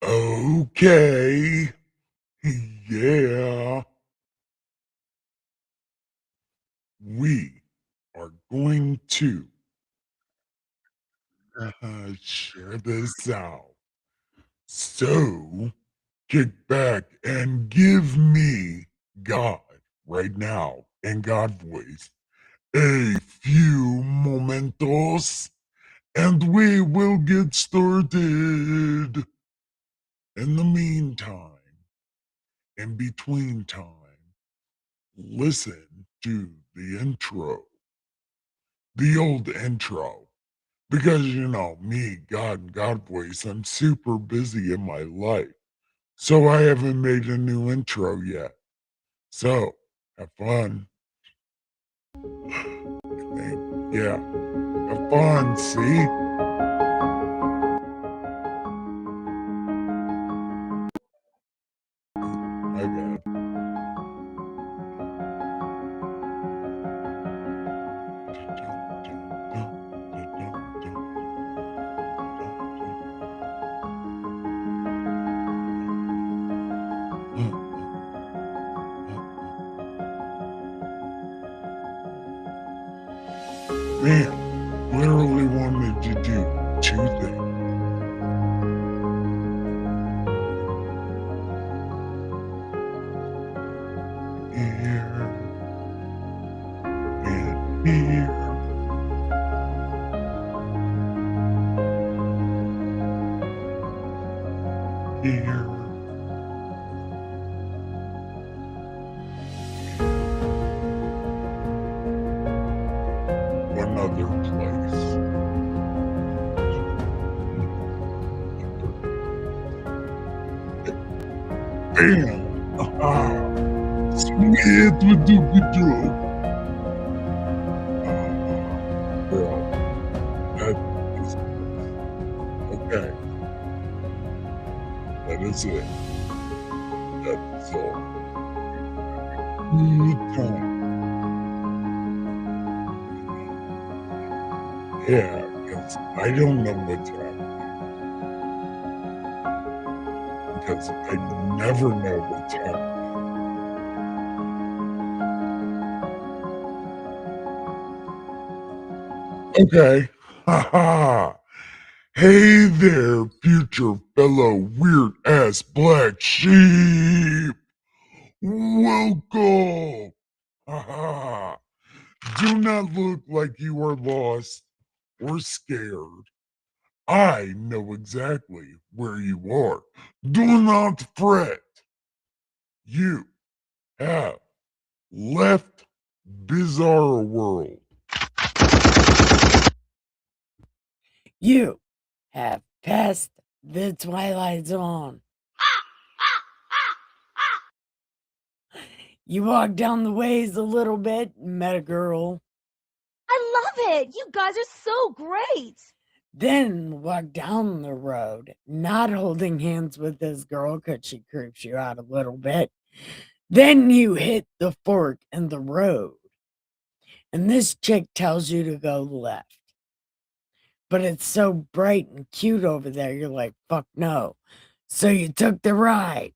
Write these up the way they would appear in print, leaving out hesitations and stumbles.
Okay. Yeah. We are going to share this out. So kick back and give me God right now in God voice a few momentos and we will get started. In the meantime, in between time, listen to the intro, the old intro. Because, me, God, and God voice, I'm super busy in my life. So I haven't made a new intro yet. So have fun. Yeah, have fun. See? My bad. Man, literally wanted to do two things. Here and here. Here. One other place. Bam! Aha! Sweet with doobie well, that is okay. That is it. That is all. Good time. Yeah, because I don't know what's happening. Because I never know what's happening. Okay. Haha. Hey there, future fellow weird ass black sheep. Welcome. Haha. Do not look like you are lost or scared. I know exactly where you are. Do not fret. You have left Bizarre World. You have passed the Twilight Zone. You walked down the ways a little bit, met a girl. I love it. You guys are so great. Then walked down the road, not holding hands with this girl because she creeps you out a little bit. Then you hit the fork in the road, and this chick tells you to go left. But it's so bright and cute over there, you're like, fuck no. So you took the right.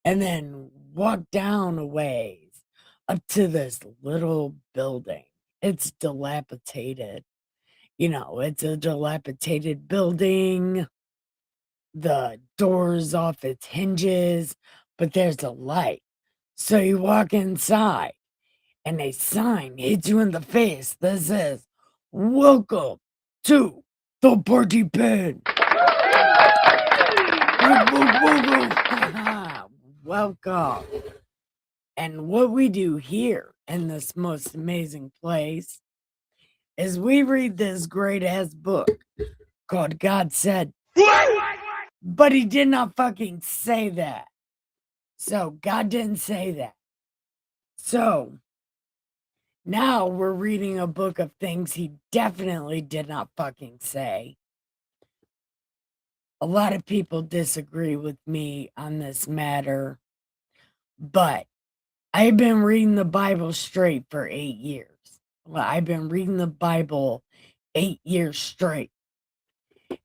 And then walked down a ways up to this little building. It's dilapidated. It's a dilapidated building. The door's off its hinges, but there's a light. So you walk inside, and a sign hits you in the face that says, "Welcome to the party pen." Welcome. And what we do here in this most amazing place is we read this great ass book called God Said. But he did not fucking say that. So God didn't say that. So now we're reading a book of things he definitely did not fucking say. A lot of people disagree with me on this matter, but I've been reading the Bible straight for 8 years. Well, I've been reading the Bible 8 years straight.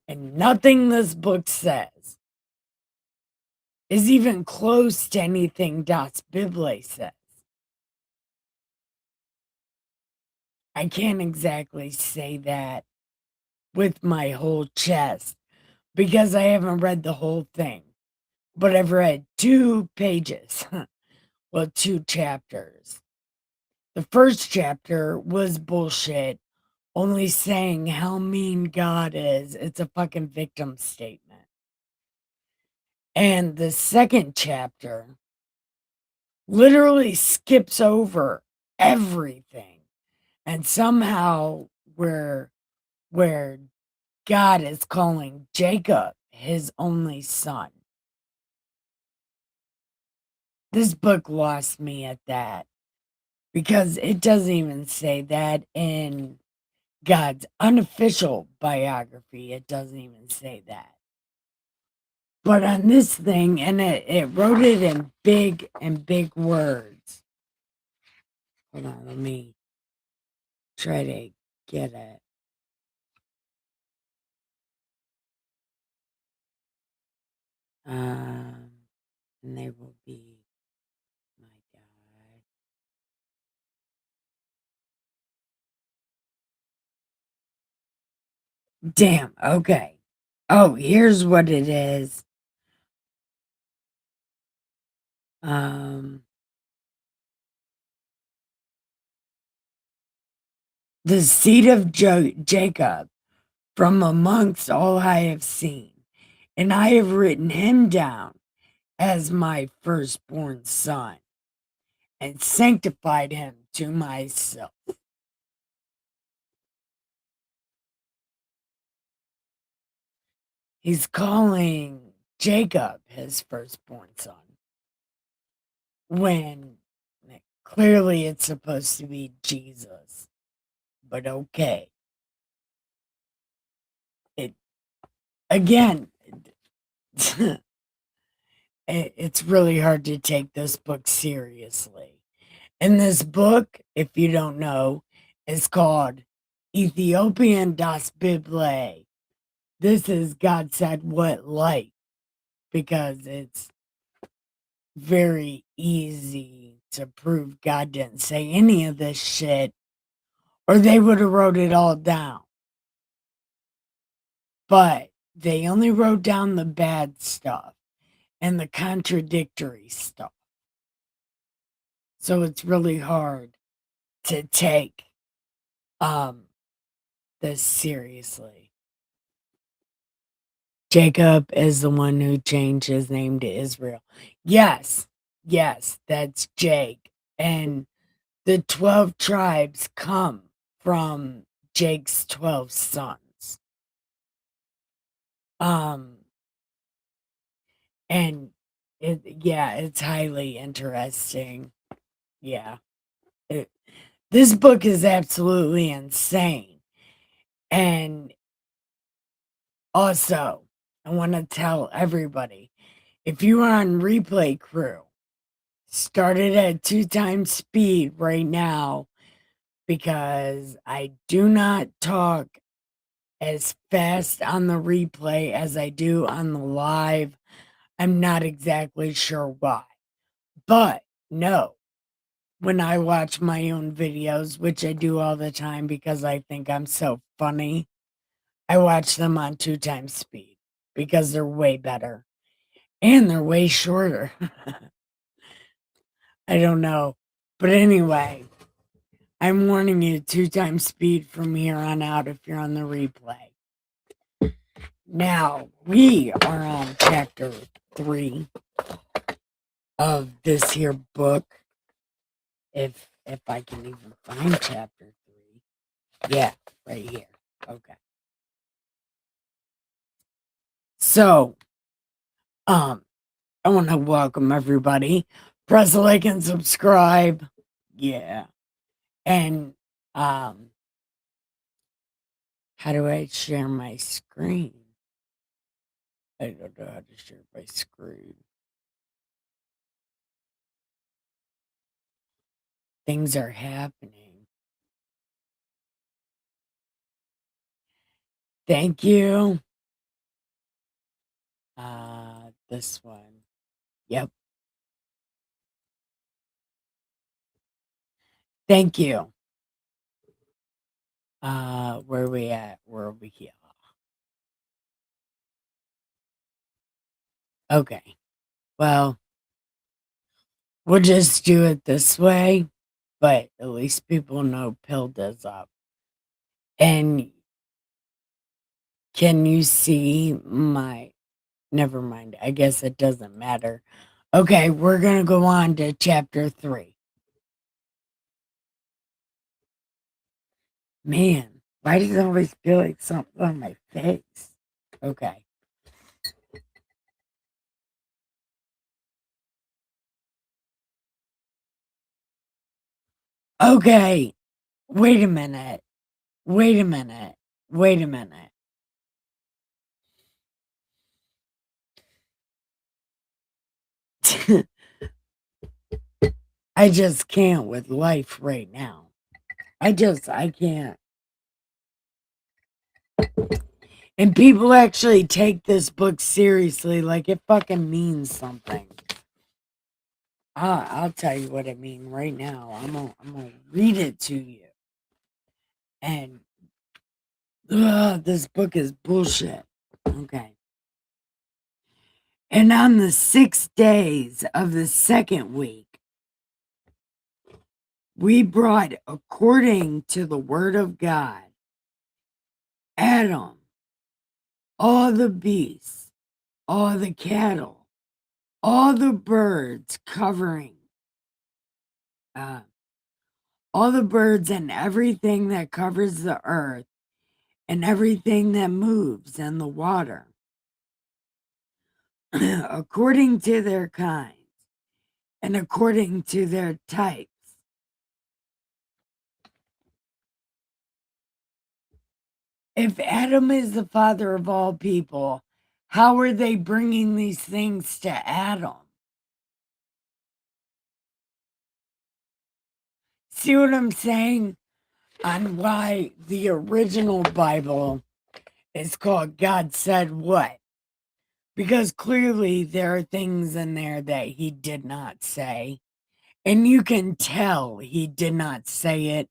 And nothing this book says is even close to anything Das Bible says. I can't exactly say that with my whole chest because I haven't read the whole thing, but I've read 2 pages, well, 2 chapters. The first chapter was bullshit, only saying how mean God is. It's a fucking victim statement. And the second chapter literally skips over everything. And somehow where God is calling Jacob his only son. This book lost me at that because it doesn't even say that in God's unofficial biography. It doesn't even say that. But on this thing, and it wrote it in big words. Hold on, let me try to get it. And they will be, my God. Damn, okay. Oh, here's what it is. The seed of Jacob from amongst all I have seen, and I have written him down as my firstborn son and sanctified him to myself. He's calling Jacob his firstborn son when clearly it's supposed to be Jesus. But okay. It again, it's really hard to take this book seriously. And this book, if you don't know, is called Ethiopian Das Bible. This is God said what like, because it's very easy to prove God didn't say any of this shit, or they would have wrote it all down. But they only wrote down the bad stuff and the contradictory stuff. So it's really hard to take this seriously. Jacob is the one who changed his name to Israel. Yes, that's Jake. And the 12 tribes come from Jake's 12 sons. And it's highly interesting. Yeah. This book is absolutely insane. And also, I want to tell everybody, if you are on Replay Crew, start it at 2 times speed right now, because I do not talk as fast on the replay as I do on the live. I'm not exactly sure why. But no, when I watch my own videos, which I do all the time because I think I'm so funny, I watch them on 2 times speed because they're way better and they're way shorter. I don't know. But anyway, I'm warning you 2 times speed from here on out if you're on the replay. Now, we are on chapter 3 of this here book. If I can even find chapter 3. Yeah, right here. Okay. So, I want to welcome everybody. Press like and subscribe. Yeah. And how do I share my screen? I don't know how to share my screen. Things are happening. Thank you. this one. Yep. Thank you. Where are we at? We're over here. Okay. Well, we'll just do it this way, but at least people know Pilda's up. And can you see my... Never mind. I guess it doesn't matter. Okay, we're going to go on to chapter 3. Man, why does it always feel like something on my face? Okay. Okay. Wait a minute. Wait a minute. Wait a minute. I just can't with life right now. I can't. And people actually take this book seriously, like it fucking means something. I'll tell you what I mean right now. I'm gonna read it to you. And this book is bullshit. Okay. And on the 6 days of the second week, we brought, according to the word of God, Adam, all the beasts, all the cattle, all the birds covering, all the birds and everything that covers the earth and everything that moves in the water, according to their kinds and according to their types. If Adam is the father of all people, how are they bringing these things to Adam? See what I'm saying? On why the original Bible is called God Said What? Because clearly there are things in there that he did not say. And you can tell he did not say it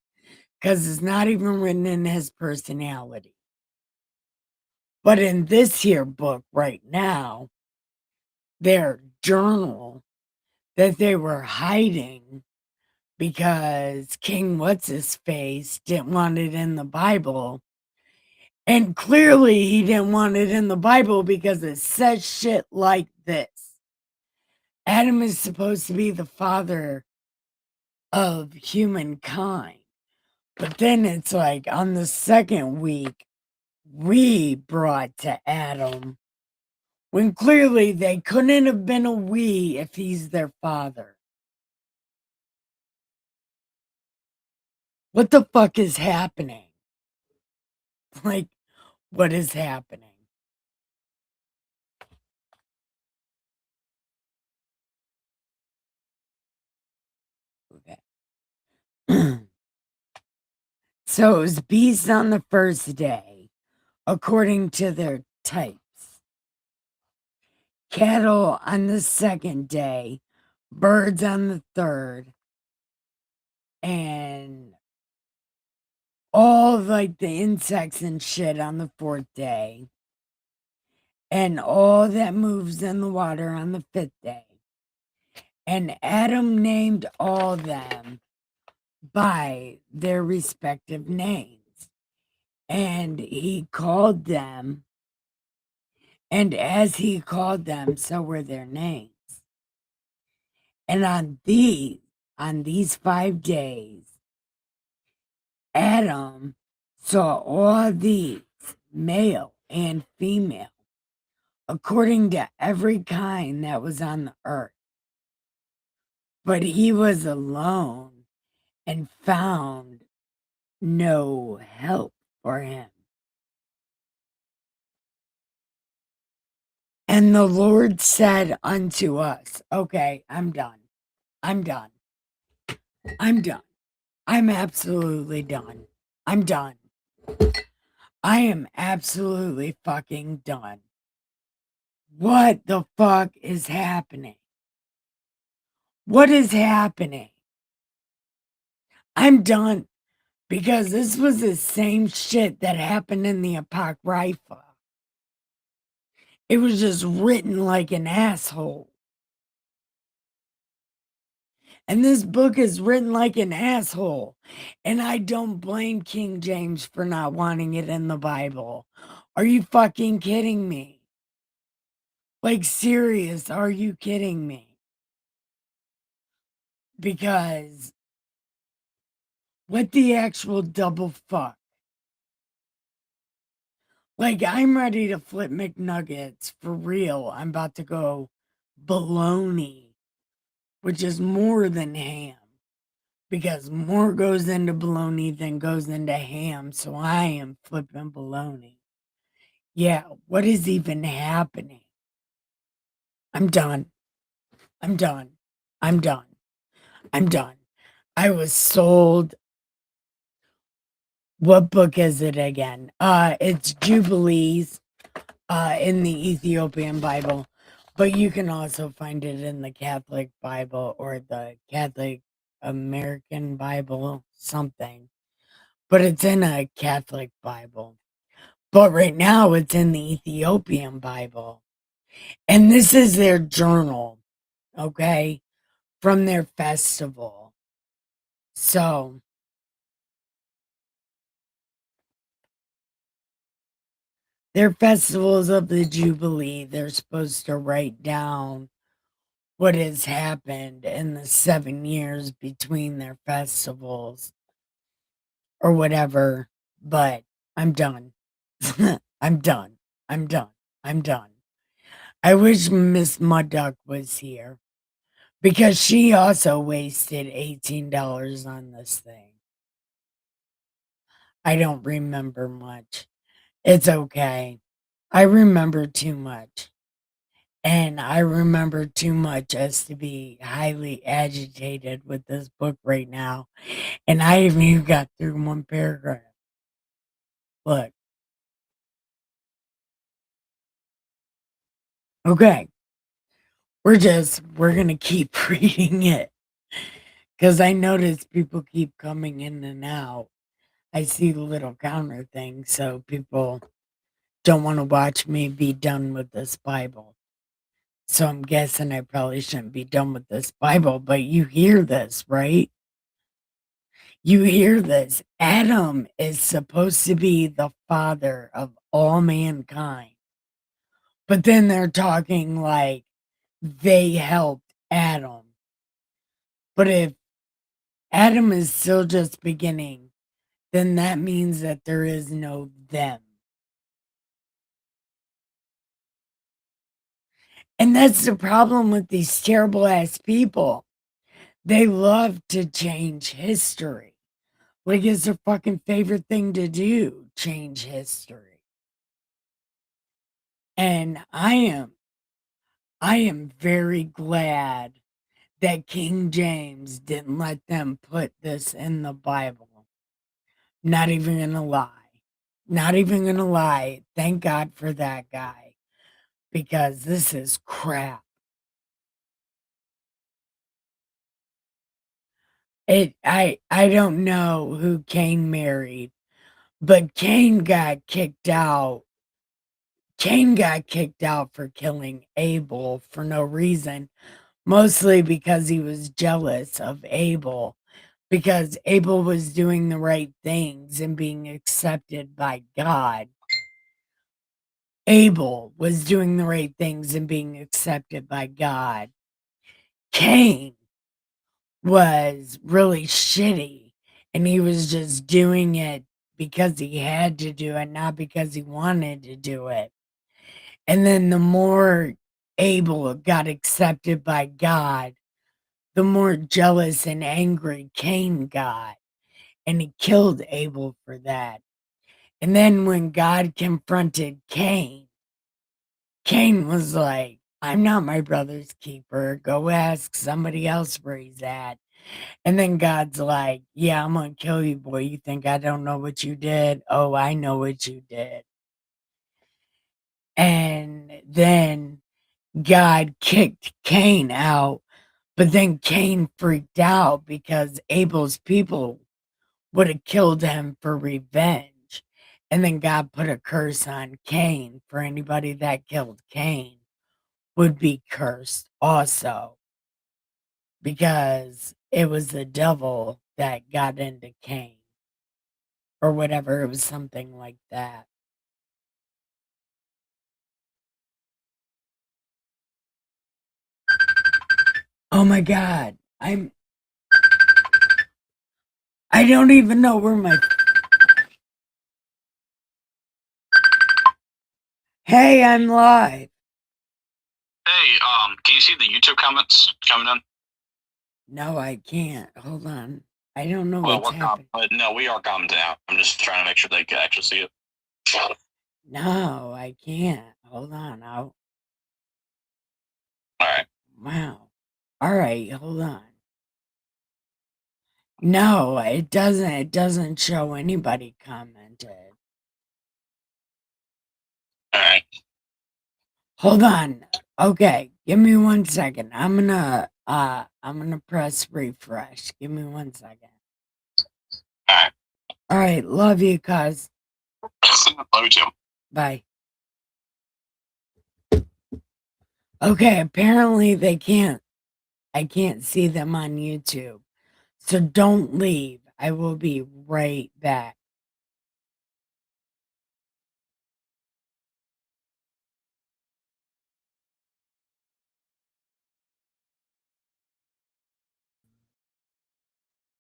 because it's not even written in his personality. But in this here book right now, their journal that they were hiding because King What's-His-Face didn't want it in the Bible. And clearly he didn't want it in the Bible because it says shit like this. Adam is supposed to be the father of humankind. But then it's like on the second week, we brought to Adam, when clearly they couldn't have been a we if he's their father. What the fuck is happening? Like, what is happening? Okay. So it was beasts on the first day, according to their types. Cattle on the second day, birds on the third, and all like the insects and shit on the fourth day, and all that moves in the water on the fifth day. And Adam named all them by their respective names, and he called them, and as he called them, so were their names. And on these 5 days, Adam saw all these, male and female, according to every kind that was on the earth. But he was alone and found no help for him. And the Lord said unto us, okay, I'm done. I'm done. I'm done. I'm absolutely done. I'm done. I am absolutely fucking done. What the fuck is happening? What is happening? I'm done because this was the same shit that happened in the Apocrypha. It was just written like an asshole. And this book is written like an asshole. And I don't blame King James for not wanting it in the Bible. Are you fucking kidding me? Like, serious, are you kidding me? Because what the actual double fuck? Like, I'm ready to flip McNuggets for real. I'm about to go bologna, which is more than ham. Because more goes into bologna than goes into ham. So I am flipping bologna. Yeah, what is even happening? I'm done. I'm done. I'm done. I'm done. I was sold. What book is it again? It's Jubilees in the Ethiopian Bible, but you can also find it in the Catholic Bible or the Catholic American Bible, something. But it's in a Catholic Bible. But right now it's in the Ethiopian Bible. And this is their journal, okay, from their festival. So their festivals of the Jubilee, they're supposed to write down what has happened in the 7 years between their festivals or whatever. But I'm done. I'm done. I'm done. I'm done. I wish Miss Mudduck was here because she also wasted $18 on this thing. I don't remember much. It's okay. I remember too much. And I remember too much as to be highly agitated with this book right now. And I haven't even got through one paragraph. Look. Okay. We're going to keep reading it. Because I notice people keep coming in and out. I see the little counter thing. So people don't want to watch me be done with this Bible. So I'm guessing I probably shouldn't be done with this Bible, but you hear this, right? You hear this. Adam is supposed to be the father of all mankind. But then they're talking like they helped Adam. But if Adam is still just beginning, then that means that there is no them. And that's the problem with these terrible ass people. They love to change history. Like, it's their fucking favorite thing to do, change history. And I am very glad that King James didn't let them put this in the Bible. Not even gonna lie. Not even gonna lie. Thank God for that guy. Because this is crap. I don't know who Cain married, but Cain got kicked out. Cain got kicked out for killing Abel for no reason, mostly because he was jealous of Abel, because Abel was doing the right things and being accepted by God. Abel was doing the right things and being accepted by God. Cain was really shitty and he was just doing it because he had to do it, not because he wanted to do it. And then the more Abel got accepted by God, the more jealous and angry Cain got. And he killed Abel for that. And then when God confronted Cain, Cain was like, I'm not my brother's keeper. Go ask somebody else where he's at. And then God's like, yeah, I'm going to kill you, boy. You think I don't know what you did? Oh, I know what you did. And then God kicked Cain out, but then Cain freaked out because Abel's people would have killed him for revenge. And then God put a curse on Cain for anybody that killed Cain would be cursed also because it was the devil that got into Cain or whatever. It was something like that. Oh my God. I don't even know where my. Hey, I'm live. Hey, can you see the YouTube comments coming in? No, I can't. Hold on. I don't know Well, what's happening. no, we are commenting out. I'm just trying to make sure they can actually see it. No, I can't. Hold on. All right. Wow. All right, hold on. No, it doesn't. It doesn't show anybody commented. All right. Hold on. Okay, give me 1 second. I'm gonna press refresh. Give me 1 second. All right. All right, love you, cuz. Love you too. Bye. Okay, apparently I can't see them on YouTube. So don't leave. I will be right back.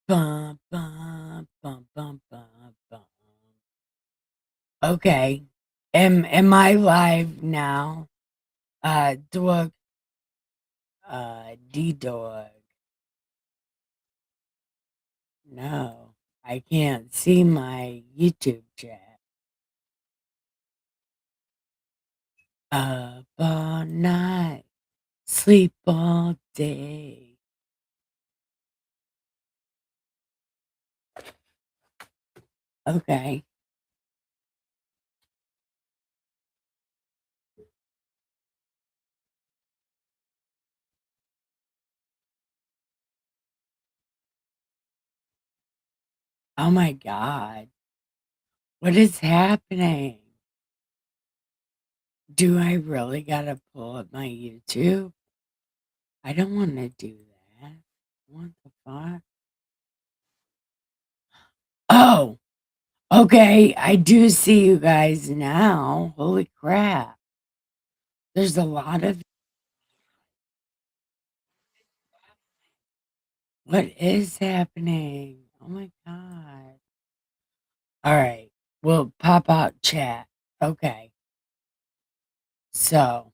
Bum, bum, bum, bum, bum, bum. Okay. Am I live now? Dog. D-Dog. No, I can't see my YouTube chat. Up all night, sleep all day. Okay. Oh my God. What is happening? Do I really gotta pull up my YouTube? I don't want to do that. What the fuck? Oh, okay. I do see you guys now. Holy crap. There's a lot of. What is happening? Oh my God. All right. We'll pop out chat. Okay. So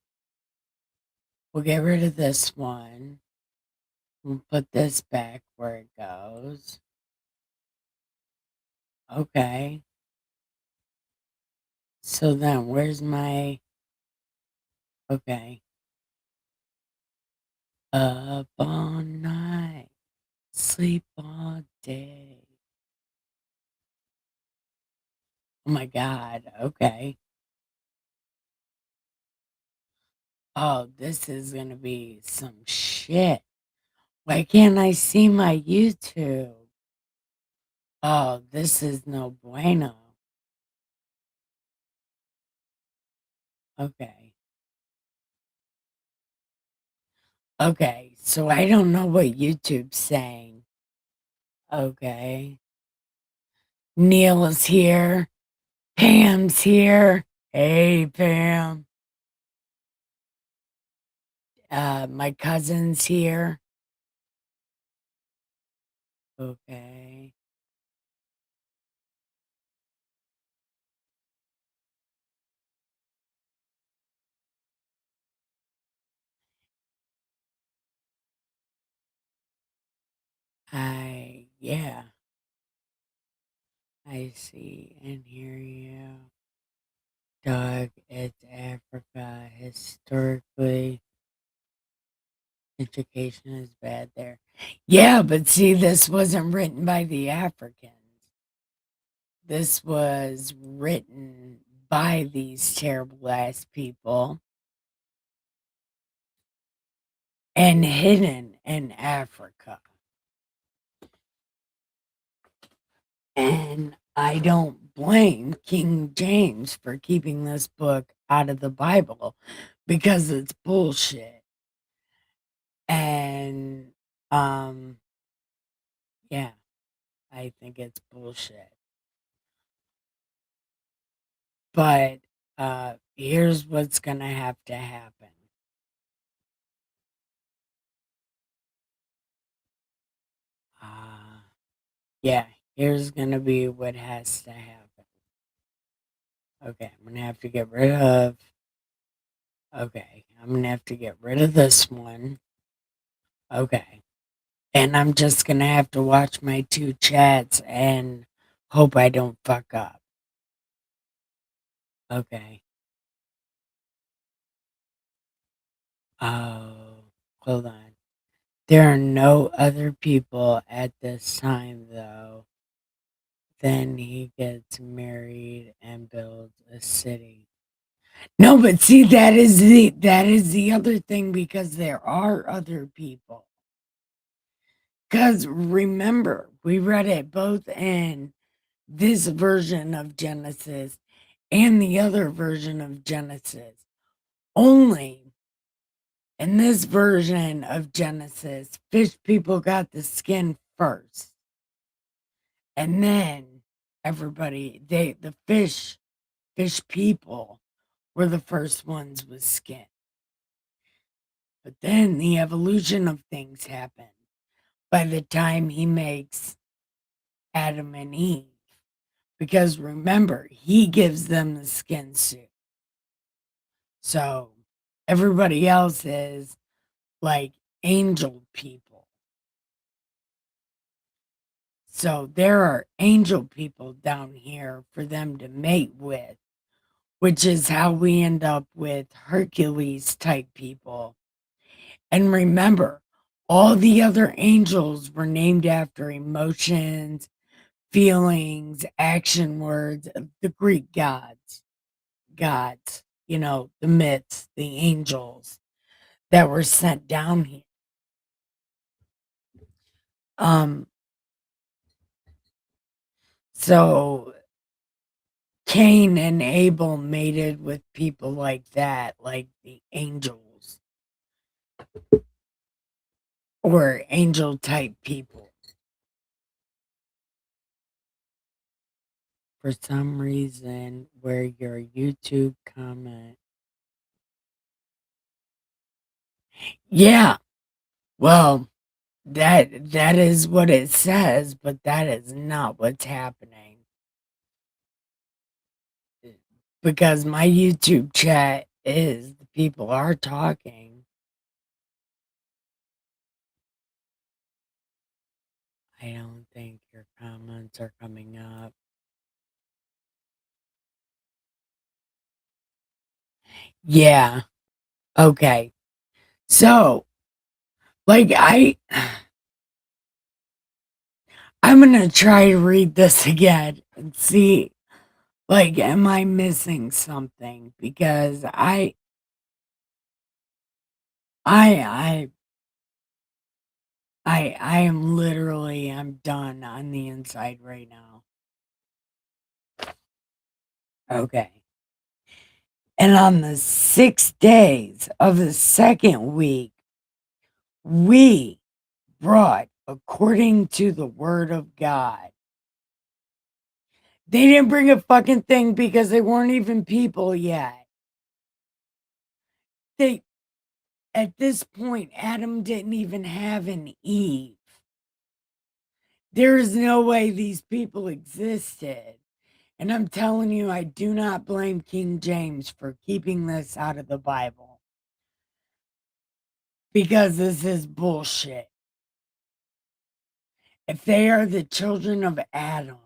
we'll get rid of this one. We'll put this back where it goes. Okay. So then where's my. Okay. Up all night, sleep all day. Oh my God. Okay. Oh, this is going to be some shit. Why can't I see my YouTube? Oh, this is no bueno. Okay. Okay. So I don't know what YouTube's saying. Okay. Neil is here. Pam's here. Hey, Pam. My cousin's here. Okay. Yeah. I see and hear you. Dog, it's Africa. Historically, education is bad there. Yeah, but see, this wasn't written by the Africans. This was written by these terrible ass people. and hidden in Africa. And I don't blame King James for keeping this book out of the Bible because it's bullshit. And yeah, I think it's bullshit. But here's what's gonna have to happen. Yeah, here's gonna be what has to happen. Okay, I'm gonna have to get rid of. Okay, I'm gonna have to get rid of this one. Okay, and I'm just gonna have to watch my two chats and hope I don't fuck up. Okay. Oh, hold on. There are no other people at this time, though. Then he gets married and builds a city. No, but see, that is the other thing because there are other people. Because remember, we read it both in this version of Genesis and the other version of Genesis. Only in this version of Genesis, fish people got the skin first. And then the fish people were the first ones with skin. But then the evolution of things happened by the time he makes Adam and Eve. Because remember, he gives them the skin suit. So everybody else is like angel people. So there are angel people down here for them to mate with, which is how we end up with Hercules type people. And remember, all the other angels were named after emotions, feelings, action words of the Greek gods, the myths, the angels that were sent down here. So Cain and Abel mated with people like that, like the angels or angel type people. For some reason, where your YouTube comment. Yeah, well, that is what it says, but that is not what's happening. Because my YouTube chat is the people are talking. I don't think your comments are coming up. Yeah. Okay. So, like I'm going to try to read this again and see like am I missing something because I I am literally I'm done on the inside right now. Okay. And on the 6 days of the second week, we brought according to the word of God. They didn't bring a fucking thing because they weren't even people yet. At this point, Adam didn't even have an Eve. There is no way these people existed. And I'm telling you, I do not blame King James for keeping this out of the Bible. Because this is bullshit. If they are the children of Adam,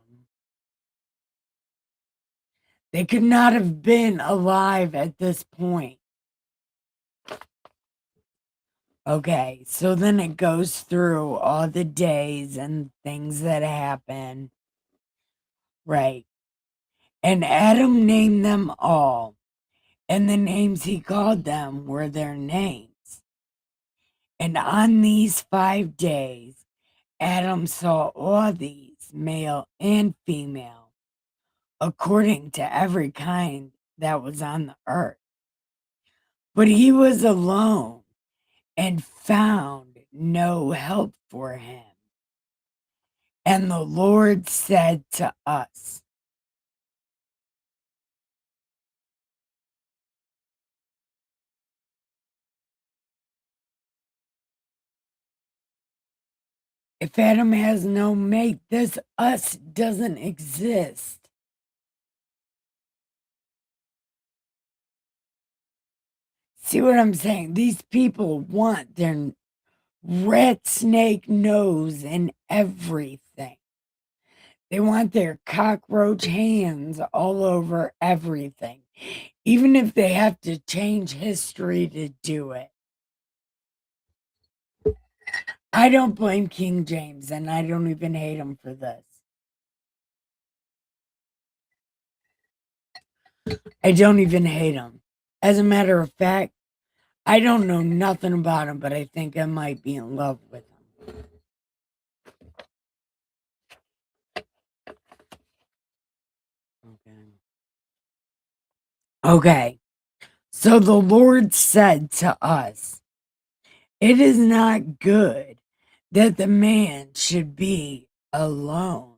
they could not have been alive at this point. Okay, so then it goes through all the days and things that happen. Right. And Adam named them all. And the names he called them were their names. And on these 5 days, Adam saw all these, male and female, according to every kind that was on the earth. But he was alone and found no help for him. And the Lord said to us, if Adam has no mate, this us doesn't exist. See what I'm saying? These people want their rat snake nose in everything. They want their cockroach hands all over everything, even if they have to change history to do it. I don't blame King James, and I don't even hate him for this. I don't even hate him. As a matter of fact, I don't know nothing about him, but I think I might be in love with him. Okay. So the Lord said to us, it is not good that the man should be alone.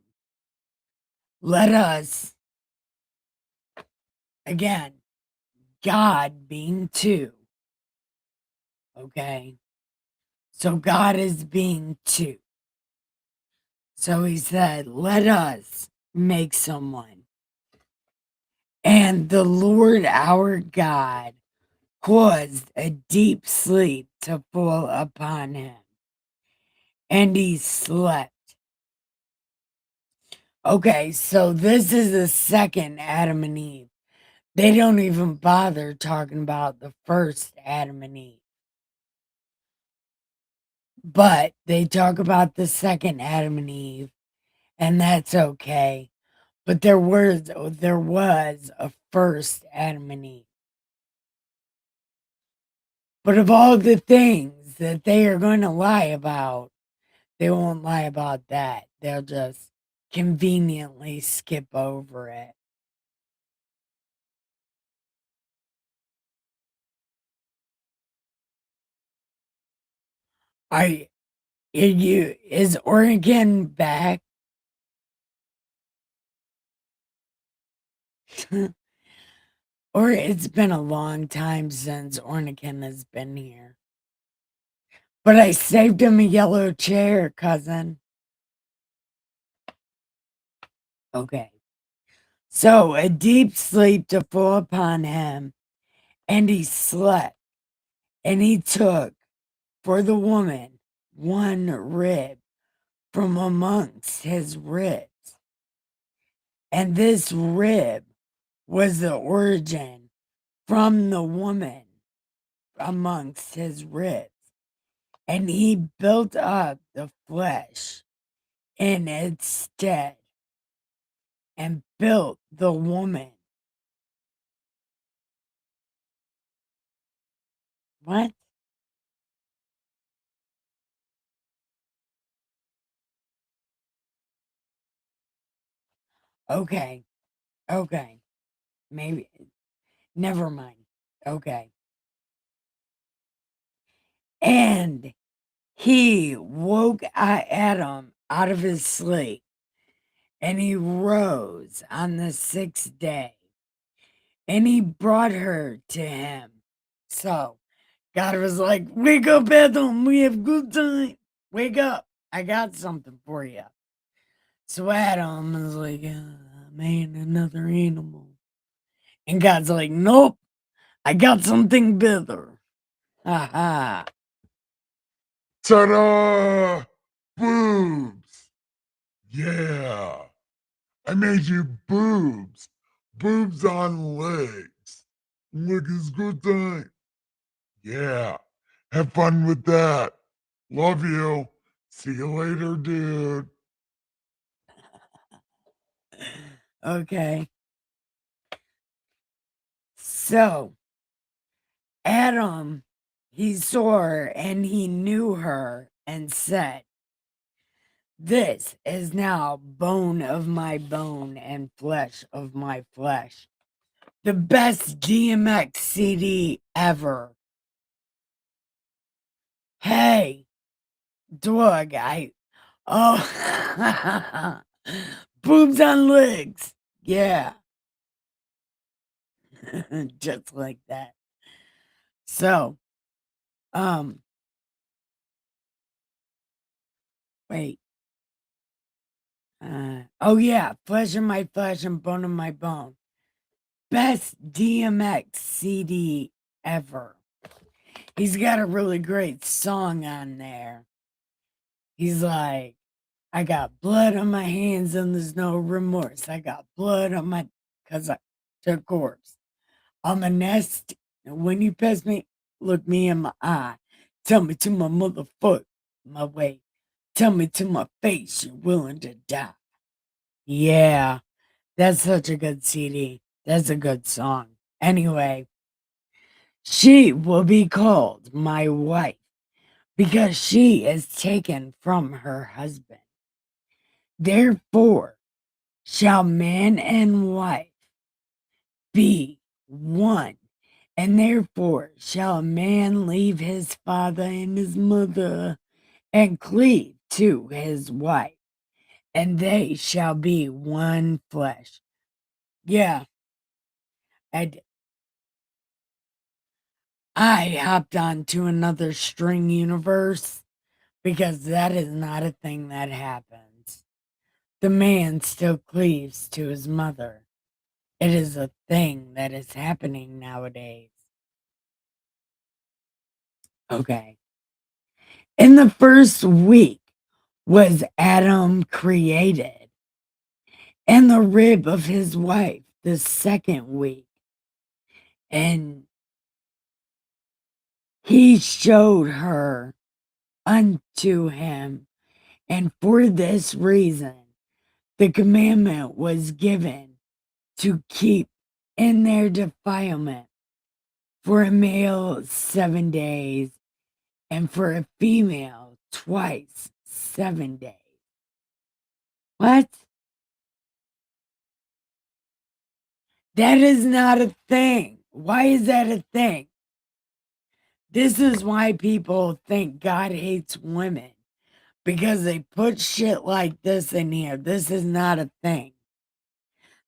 Let us, again, God being two. Okay. So God is being two. So he said, let us make someone. And the Lord our God caused a deep sleep to fall upon him, and he slept. Okay, so this is the second Adam and Eve. They don't even bother talking about the first Adam and Eve. But they talk about the second Adam and Eve, and that's okay. But there was a first Adam and Eve. But of all the things that they are going to lie about, they won't lie about that. They'll just conveniently skip over it. Is Oregon back? Or it's been a long time since Ornikin has been here. But I saved him a yellow chair, cousin. Okay. So a deep sleep to fall upon him, and he slept, and he took for the woman one rib from amongst his ribs. And this rib was the origin from the woman amongst his ribs. And he built up the flesh in its stead and built the woman. What? Okay. Okay. Maybe. Never mind. Okay. And he woke Adam out of his sleep, and he rose on the 6th day, and he brought her to him. So God was like, wake up, Adam. We have good time. Wake up. I got something for you. So Adam is like, man, another animal. And God's like, nope, I got something better. Ha ha. Ta-da! Boobs! Yeah! I made you boobs! Boobs on legs! Look, it's good time! Yeah! Have fun with that! Love you! See you later, dude! Okay. So Adam, he saw her and he knew her and said, "This is now bone of my bone and flesh of my flesh. The best DMX CD ever." Hey, dog, oh, boobs on legs. Yeah. Just like that. So, um, wait. Oh yeah, flesh of my flesh and bone of my bone. Best DMX CD ever. He's got a really great song on there. He's like, "I got blood on my hands and there's no remorse. I got blood on my, cause I took corpse. On the nest, and when you pass me, look me in my eye. Tell me to my motherfucker, my way. Tell me to my face you're willing to die." Yeah, that's such a good CD. That's a good song. Anyway, she will be called my wife because she is taken from her husband. Therefore, shall man and wife be one, and therefore shall a man leave his father and his mother and cleave to his wife, and they shall be one flesh. Yeah, and I hopped on to another string universe because that is not a thing that happens. The man still cleaves to his mother. It is a thing that is happening nowadays. Okay. In the first week was Adam created, and the rib of his wife the second week. And he showed her unto him, and for this reason the commandment was given to keep in their defilement for a male 7 days, and for a female twice 7 days. What? That is not a thing. Why is that a thing? This is why people think God hates women, because they put shit like this in here. This is not a thing.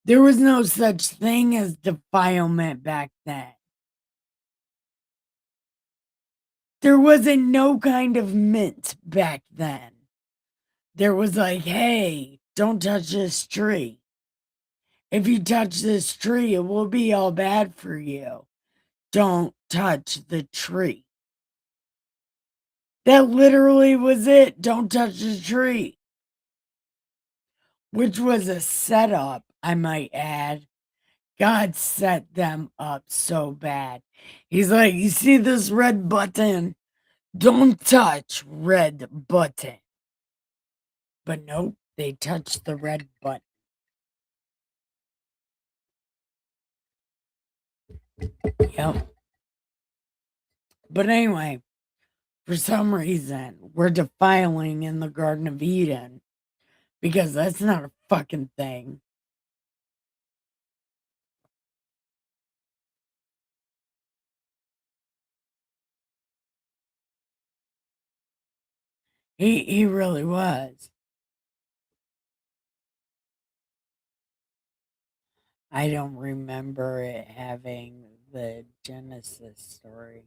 There was no such thing as defilement back then. There wasn't no kind of mint back then. There was like, "Hey, don't touch this tree. If you touch this tree, it will be all bad for you. Don't touch the tree." That literally was it. Don't touch the tree. Which was a setup, I might add. God set them up so bad. He's like, "You see this red button? Don't touch red button." But nope, they touched the red button. Yep. But anyway, for some reason, we're defiling in the Garden of Eden because that's not a fucking thing. He really was. I don't remember it having the Genesis story.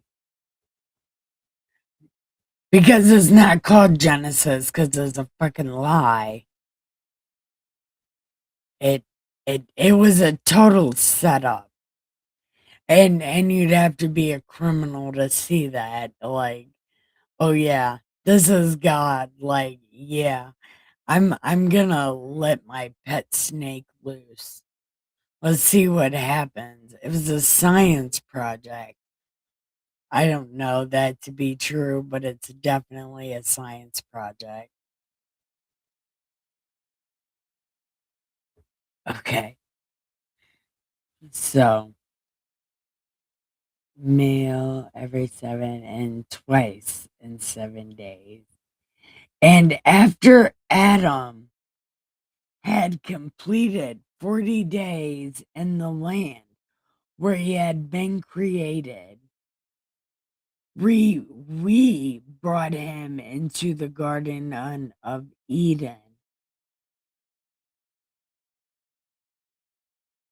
Because it's not called Genesis, because it's a fucking lie. It was a total setup. And you'd have to be a criminal to see that. Like, oh yeah, this is God. Like, yeah, I'm gonna let my pet snake loose. Let's see what happens. It was a science project. I don't know that to be true, but it's definitely a science project. Okay. So male every 7 and twice in 7 days. And after Adam had completed 40 days in the land where he had been created, we brought him into the Garden of Eden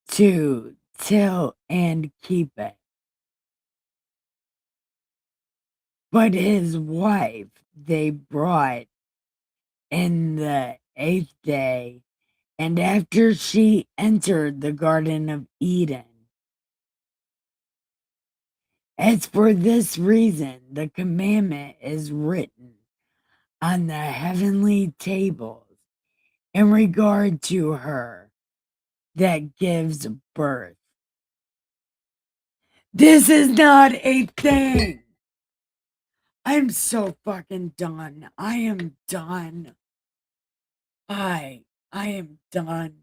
to till and keep it. But his wife they brought in the 8th day, and after she entered the Garden of Eden. As for this reason, the commandment is written on the heavenly tables in regard to her that gives birth. This is not a thing. I'm so fucking done. I am done. I am done.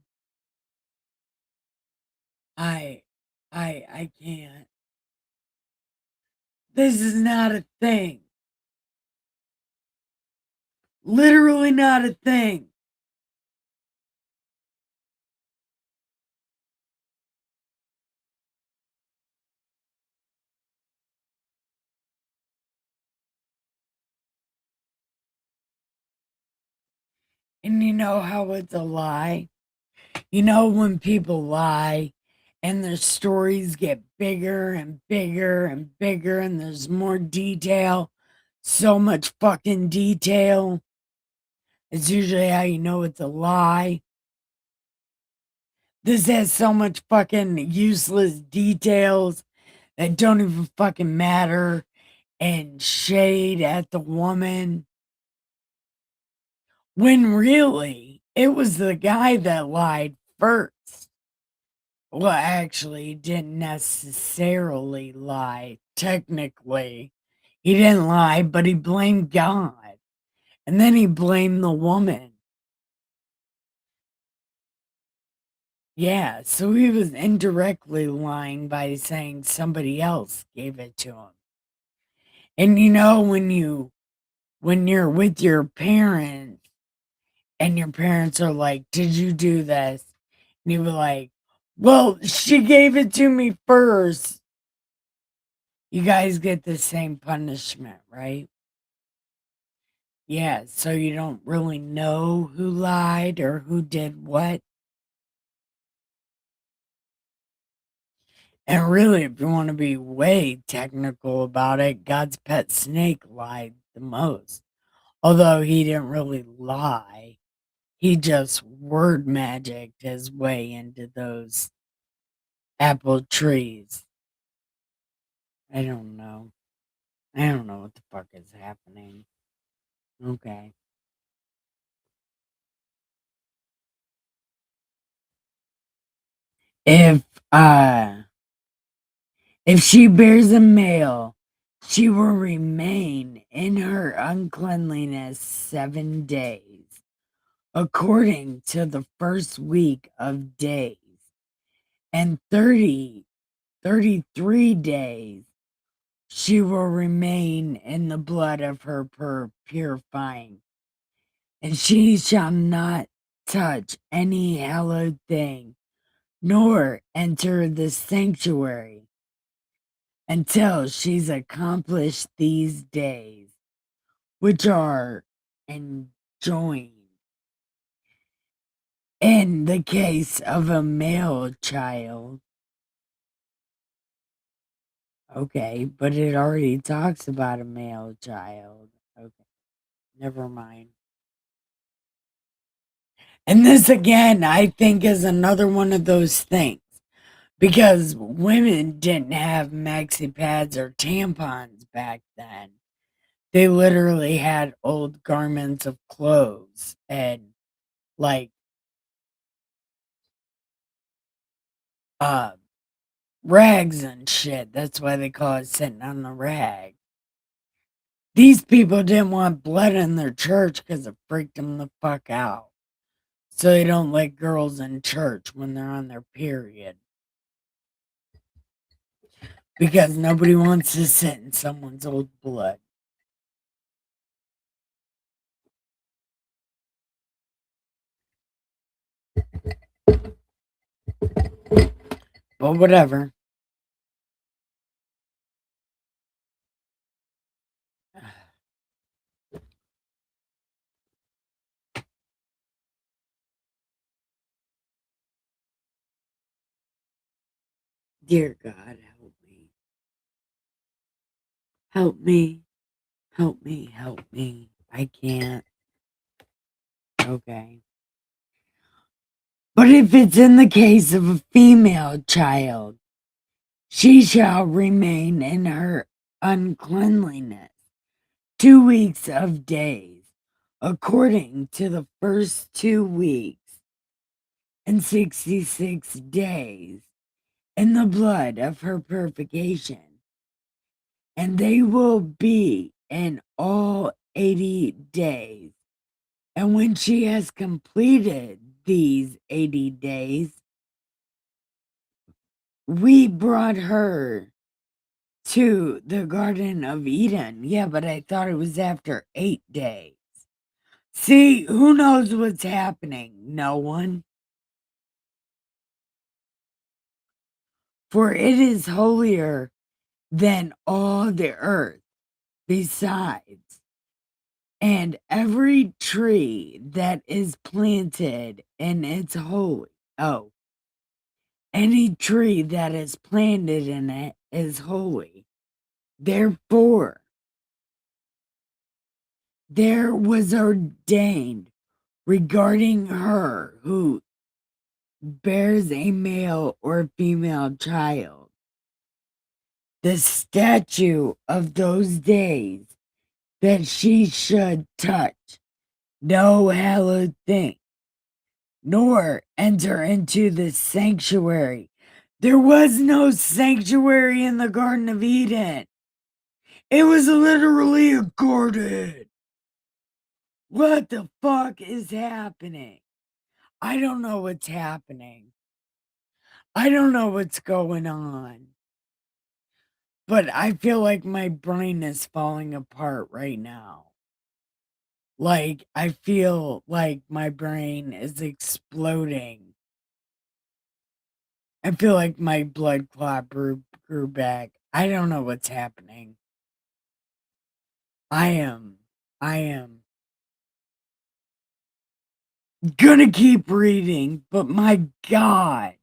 I can't. This is not a thing. Literally not a thing. And you know how it's a lie? You know when people lie and their stories get bigger and bigger and bigger and there's more detail, so much fucking detail. It's usually how you know it's a lie. This has so much fucking useless details that don't even fucking matter and shade at the woman. When really, it was the guy that lied first. Well, actually, he didn't necessarily lie. Technically, he didn't lie, but he blamed God. And then he blamed the woman. Yeah, so he was indirectly lying by saying somebody else gave it to him. And you know, when you're with your parents and your parents are like, "Did you do this?" And you were like, "Well, she gave it to me first." You guys get the same punishment, right? Yeah, so you don't really know who lied or who did what. And really, if you want to be way technical about it, God's pet snake lied the most. Although he didn't really lie, he just word magicked his way into those apple trees. I don't know. I don't know what the fuck is happening. Okay. If uh if she bears a male, she will remain in her uncleanliness 7 days, according to the first week of days, and 33 days she will remain in the blood of her purifying, and she shall not touch any hallowed thing, nor enter the sanctuary until she's accomplished these days, which are enjoined. In the case of a male child, okay, but it already talks about a male child. Okay, never mind. And this again, I think, is another one of those things because women didn't have maxi pads or tampons back then. They literally had old garments of clothes and like uh rags and shit. That's why they call it sitting on the rag. These people didn't want blood in their church because it freaked them the fuck out. So they don't let girls in church when they're on their period. because nobody wants to sit in someone's old blood. But whatever. Dear God, help me. Help me. Help me. Help me. I can't. Okay. But if it's in the case of a female child, she shall remain in her uncleanliness 2 weeks of days, according to the first 2 weeks and 66 days in the blood of her purification. And they will be in all 80 days. And when she has completed these 80 days, we brought her to the Garden of Eden. Yeah, but I thought it was after 8 days. See, who knows what's happening? No one. For it is holier than all the earth besides. And every tree that is planted in its holy. Oh, any tree that is planted in it is holy. Therefore, there was ordained regarding her who bears a male or female child the statute of those days that she should touch no hallowed thing, nor enter into the sanctuary. There was no sanctuary in the Garden of Eden. It was literally a garden. What the fuck is happening? I don't know what's happening. I don't know what's going on. But I feel like my brain is falling apart right now. Like, I feel like my brain is exploding. I feel like my blood clot grew back. I don't know what's happening. I am gonna keep reading, but my God,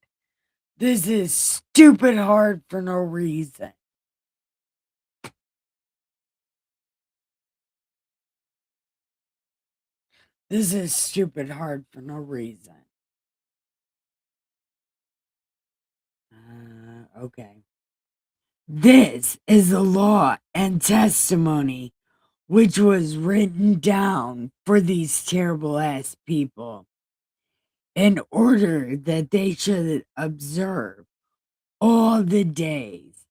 this is stupid hard for no reason. This is stupid hard for no reason. Okay. This is the law and testimony which was written down for these terrible ass people in order that they should observe all the days.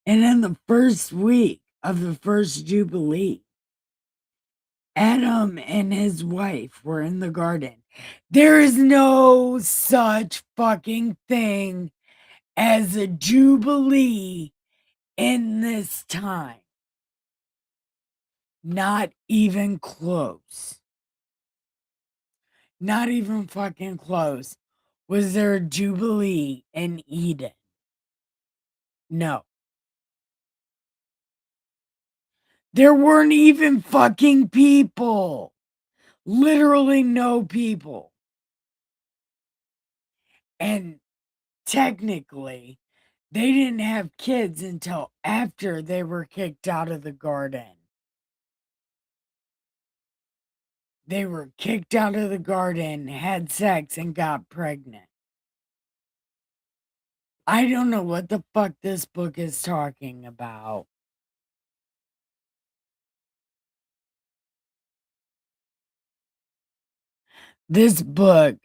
And in the first week of the first jubilee, Adam and his wife were in the garden. There is no such fucking thing as a jubilee in this time. Not even close. Not even fucking close. Was there a jubilee in Eden? No. There weren't even fucking people. Literally no people. And technically, they didn't have kids until after they were kicked out of the garden. They were kicked out of the garden, had sex, and got pregnant. I don't know what the fuck this book is talking about. This book,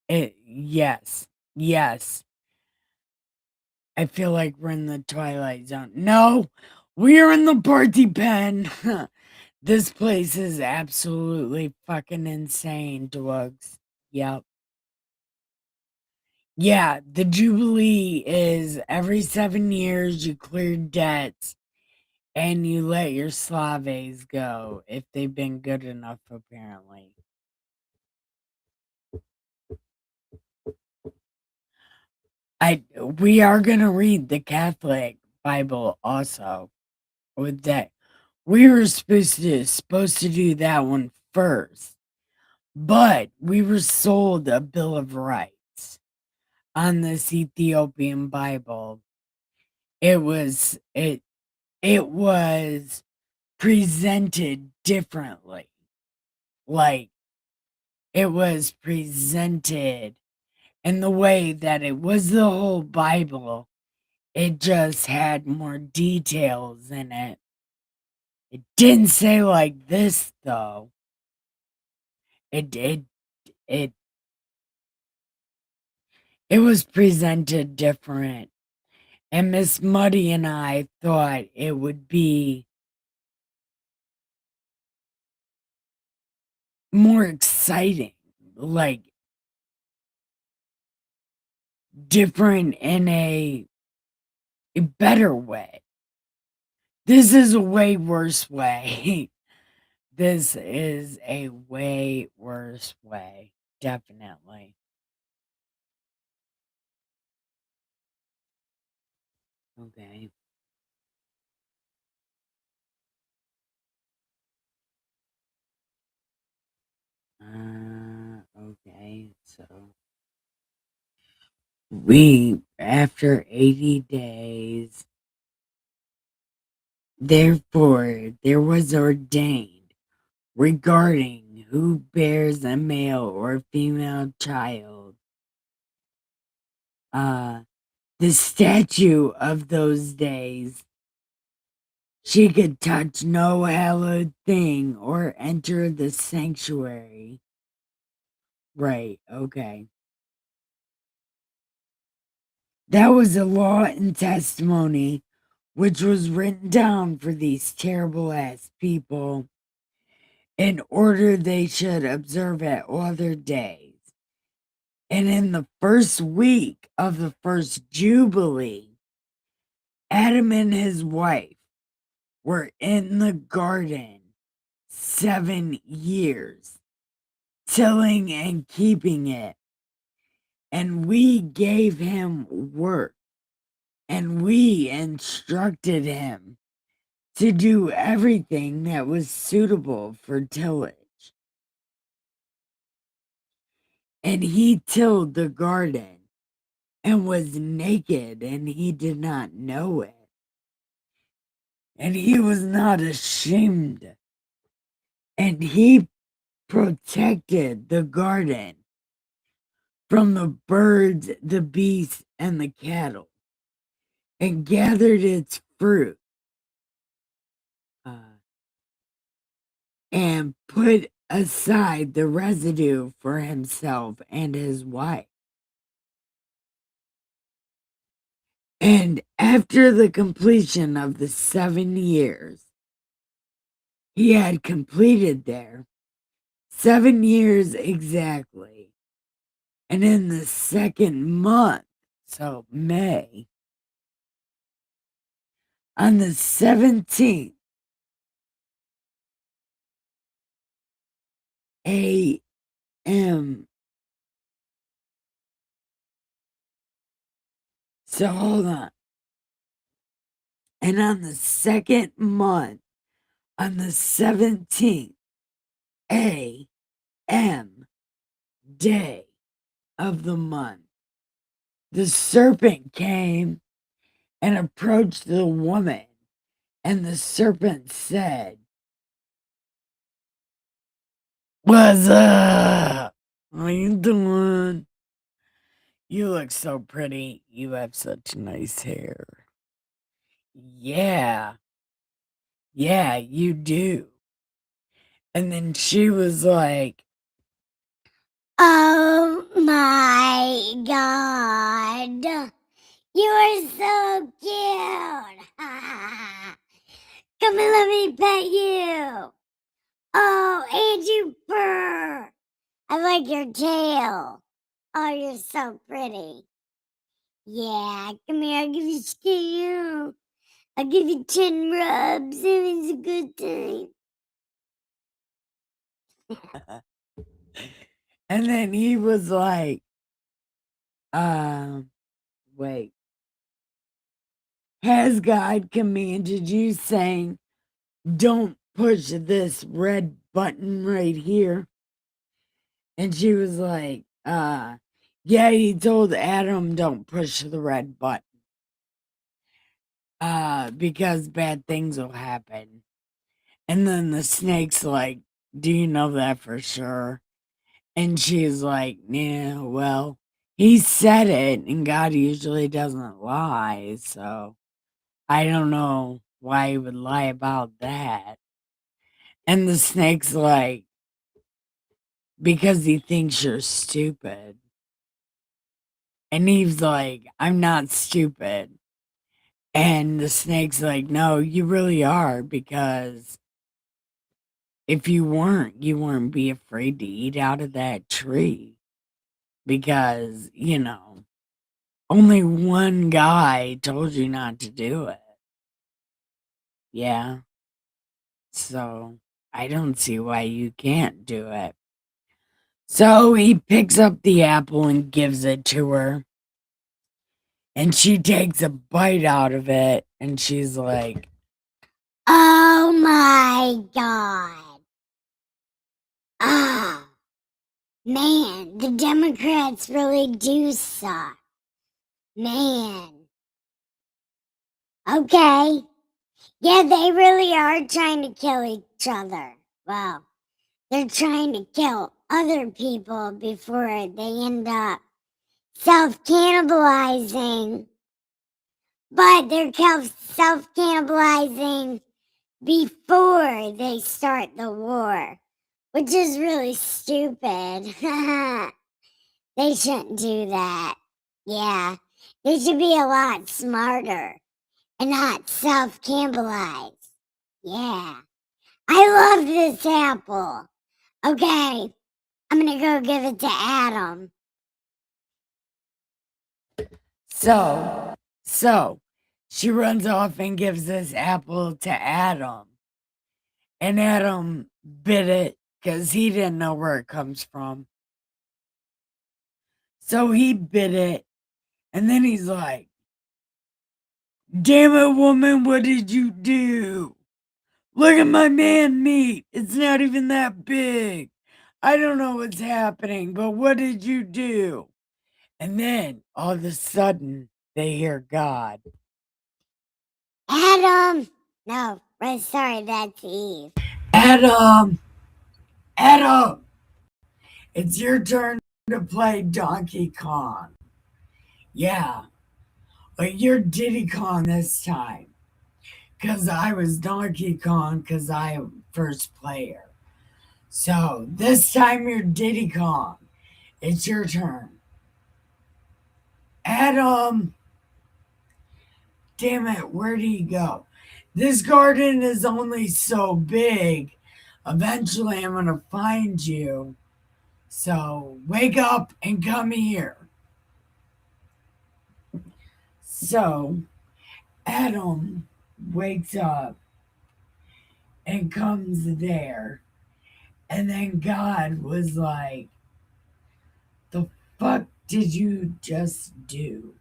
yes. I feel like we're in the Twilight Zone. No, we're in the party pen. This place is absolutely fucking insane, drugs. Yep. Yeah, the Jubilee is every 7 years you clear debts and you let your slaves go if they've been good enough, apparently. We are gonna read the Catholic Bible also with that. We were supposed to do that one first, but we were sold a Bill of Rights on this Ethiopian Bible. It was presented differently. Like it was presented in the way that it was the whole Bible. It just had more details in it. It didn't say like this though. It it it was presented different. And Miss Muddy and I thought it would be more exciting, like different in a better way. This is a way worse way. This is a way worse way, definitely. Okay. Okay, so after 80 days, therefore, there was ordained regarding who bears a male or female child, the statute of those days. She could touch no hallowed thing or enter the sanctuary. Right, okay. That was a law and testimony which was written down for these terrible ass people in order they should observe it all their days. And in the first week of the first Jubilee, Adam and his wife were in the garden 7 years, tilling and keeping it. And we gave him work, and we instructed him to do everything that was suitable for tillage. And he tilled the garden and was naked, and he did not know it. And he was not ashamed. And he protected the garden from the birds, the beasts, and the cattle, and gathered its fruit, and put aside the residue for himself and his wife. And after the completion of the 7 years, he had completed there 7 years exactly. And in the second month, so May, on the 17th a.m. So hold on. And on the second month, on the 17th a.m. day of the month, the serpent came and approached the woman, and the serpent said, "What's up? How you doing? You look so pretty. You have such nice hair." Yeah, yeah, you do. And then she was like, Oh my god. You are so cute. Come and let me pet you. Oh, and you purr. I like your tail. Oh, you're so pretty. Yeah, come here, I'll give you a scale. I'll give you 10 rubs. It was a good time. And then he was like, wait. Has God commanded you, saying, don't push this red button right here? And she was like, yeah, he told Adam, don't push the red button. Because bad things will happen. And then the snake's like, do you know that for sure? And she's like, yeah, well, he said it, and God usually doesn't lie, so I don't know why he would lie about that. And the snake's like, because he thinks you're stupid. And Eve's like, I'm not stupid. And the snake's like, no, you really are, because if you weren't, you wouldn't be afraid to eat out of that tree. Because, only one guy told you not to do it. Yeah. So I don't see why you can't do it. So he picks up the apple and gives it to her. And she takes a bite out of it. And she's like, Oh my God. Ah, man, the Democrats really do suck. Man. Okay. Yeah, they really are trying to kill each other. Well, they're trying to kill other people before they end up self-cannibalizing. But they're self-cannibalizing before they start the war, which is really stupid. They shouldn't do that. Yeah, they should be a lot smarter and not self-cannibalize. Yeah, I love this apple. Okay, I'm gonna go give it to Adam. so she runs off and gives this apple to Adam. And Adam bit it because he didn't know where it comes from. So he bit it. And then he's like, damn it, woman, what did you do? Look at my man meat. It's not even that big. I don't know what's happening, but what did you do? And then all of a sudden, they hear God. Adam! No, sorry, that's Eve. Adam! It's your turn to play Donkey Kong. Yeah, but you're Diddy Kong this time. Because I was Donkey Kong because I am first player. So this time you're Diddy Kong. It's your turn. Adam! Damn it, where'd he go? This garden is only so big. Eventually I'm going to find you. So wake up and come here. So Adam wakes up and comes there. And then God was like, the fuck did you just do?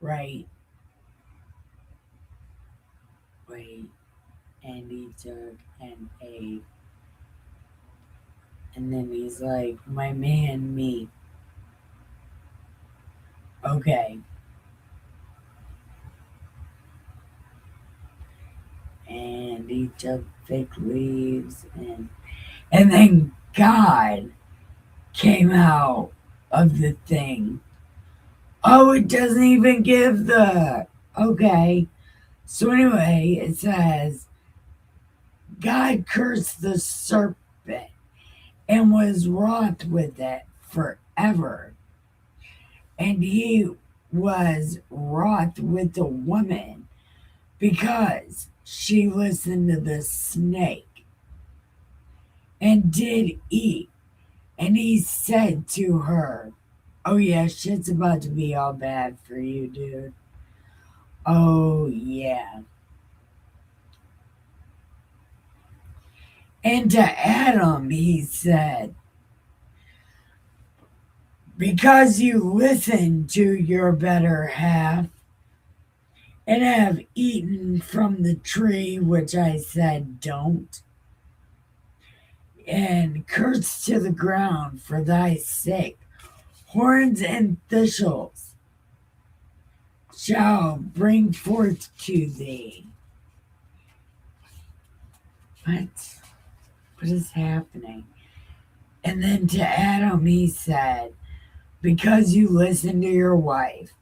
Right? Wait. And he took and ate. And then he's like, my man, me. Okay. And he took fig leaves and then God came out of the thing. Oh, it doesn't even give the okay. So anyway, it says God cursed the serpent and was wroth with it forever. And he was wroth with the woman because she listened to the snake and did eat And he said to her, oh yeah, shit's about to be all bad for you, dude. Oh yeah. And to Adam, he said, because you listened to your better half and have eaten from the tree which I said don't, and cursed to the ground for thy sake, horns and thistles shall bring forth to thee. What? What is happening? And then to Adam he said, because you listened to your wife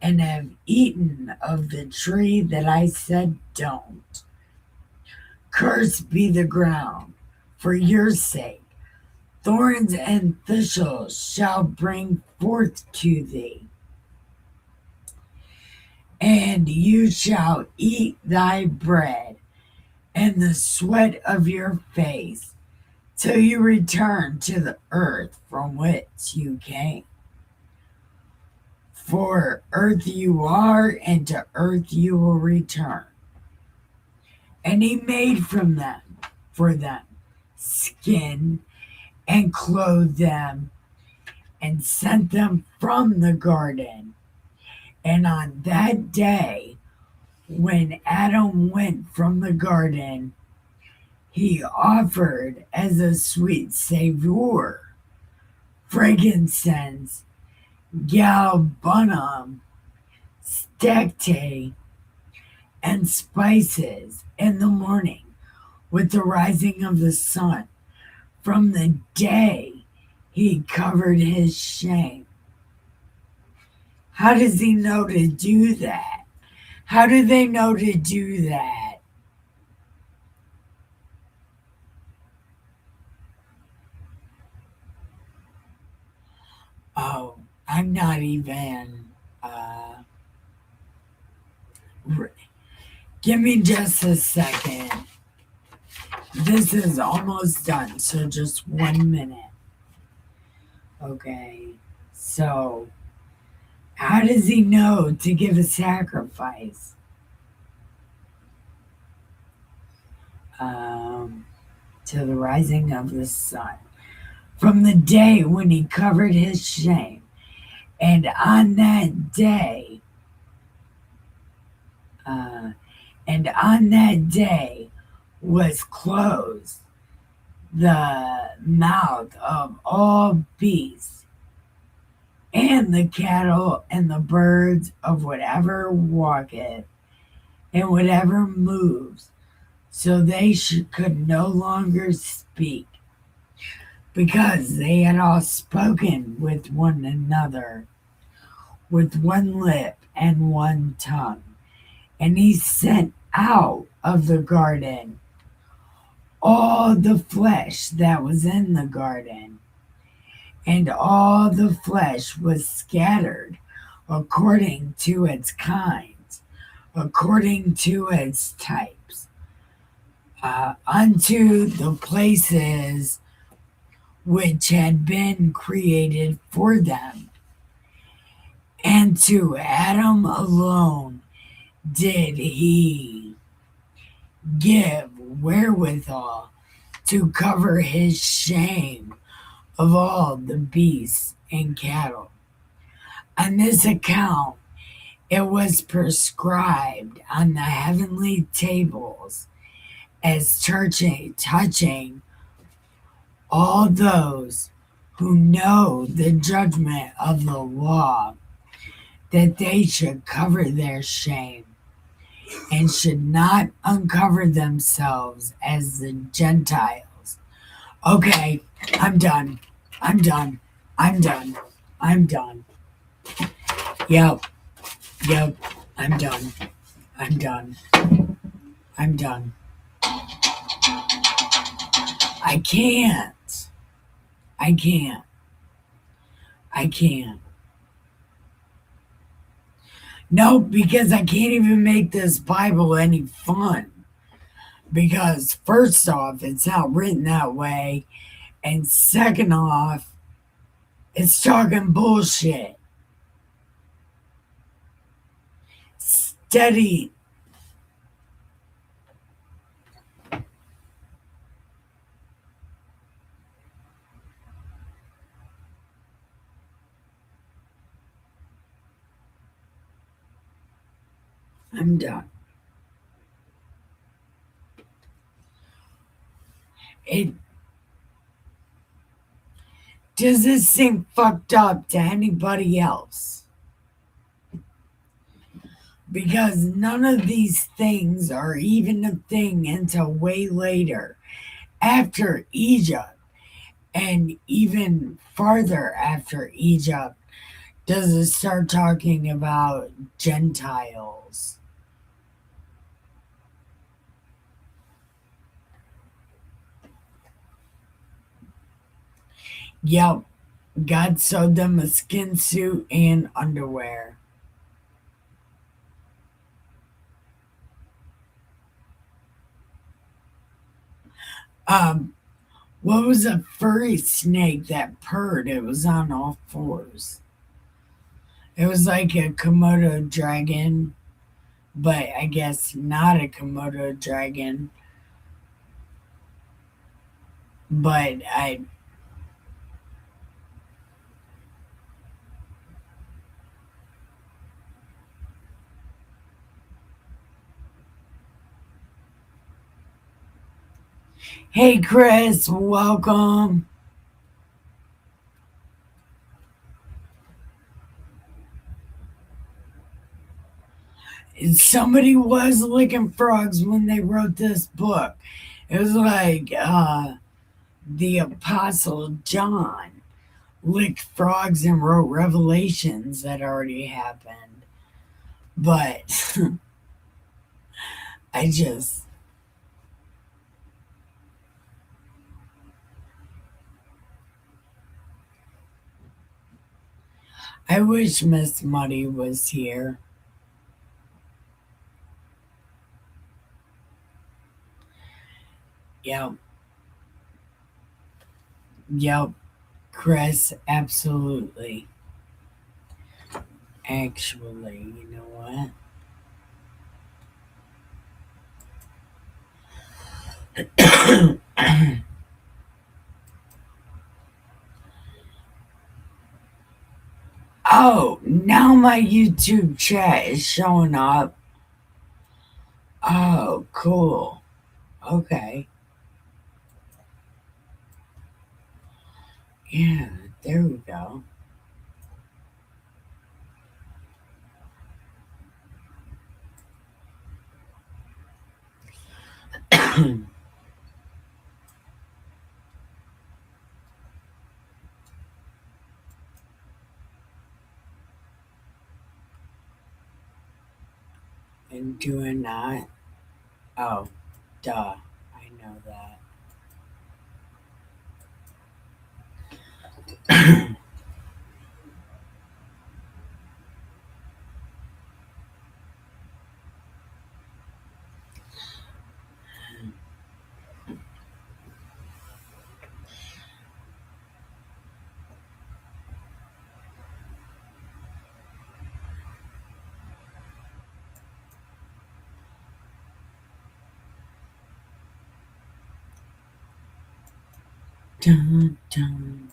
and have eaten of the tree that I said don't, cursed be the ground for your sake. Thorns and thistles shall bring forth to thee, and you shall eat thy bread and the sweat of your face till you return to the earth from which you came. For earth you are, and to earth you will return. And he made for them skin, and clothed them, and sent them from the garden. And on that day, when Adam went from the garden, he offered as a sweet savor frankincense, galbanum, stacte, and spices in the morning with the rising of the sun, from the day he covered his shame. How does he know to do that? How do they know to do that? Oh, I'm not even. Give me just a second. This is almost done, so just 1 minute. Okay, so how does he know to give a sacrifice? To the rising of the sun, from the day when he covered his shame, and on that day, was closed the mouth of all beasts, and the cattle, and the birds of whatever walketh, and whatever moves, so they could no longer speak, because they had all spoken with one another, with one lip and one tongue. And he sent out of the garden all the flesh that was in the garden, and all the flesh was scattered according to its kinds, according to its types, unto the places which had been created for them. And to Adam alone did he give wherewithal to cover his shame of all the beasts and cattle. On this account it was prescribed on the heavenly tables as touching all those who know the judgment of the law, that they should cover their shame, and should not uncover themselves as the Gentiles. Okay, I'm done. Yep, I'm done. I can't. No, because I can't even make this Bible any fun. Because first off, it's not written that way. And second off, it's talking bullshit. Steady. I'm done. It does this seem fucked up to anybody else? Because none of these things are even a thing until way later, after Egypt, and even farther after Egypt, does it start talking about Gentiles. Yep, God sewed them a skin suit and underwear. What was a furry snake that purred? It was on all fours. It was like a Komodo dragon, but I guess not a Komodo dragon. But hey Chris, welcome. Somebody was licking frogs when they wrote this book. It was like the Apostle John licked frogs and wrote Revelations that already happened. But I wish Miss Muddy was here. Yep, Chris, absolutely. Actually, you know what? Oh, now my YouTube chat is showing up. Oh, cool. Okay. Yeah, there we go. And doing that. Oh, duh. I know that. Dun, dun.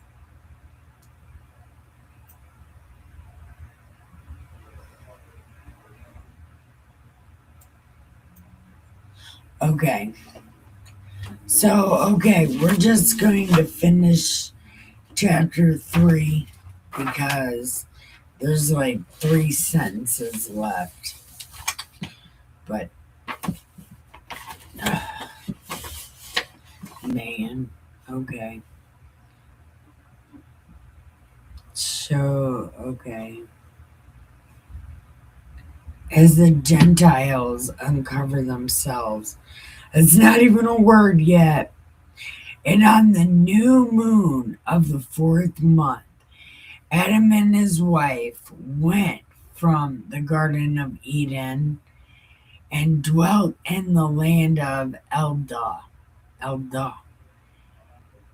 Okay. So, we're just going to finish chapter 3 because there's like 3 sentences left. But, man, okay. So, as the Gentiles uncover themselves, it's not even a word yet. And on the new moon of the 4th month, Adam and his wife went from the Garden of Eden and dwelt in the land of Eldah.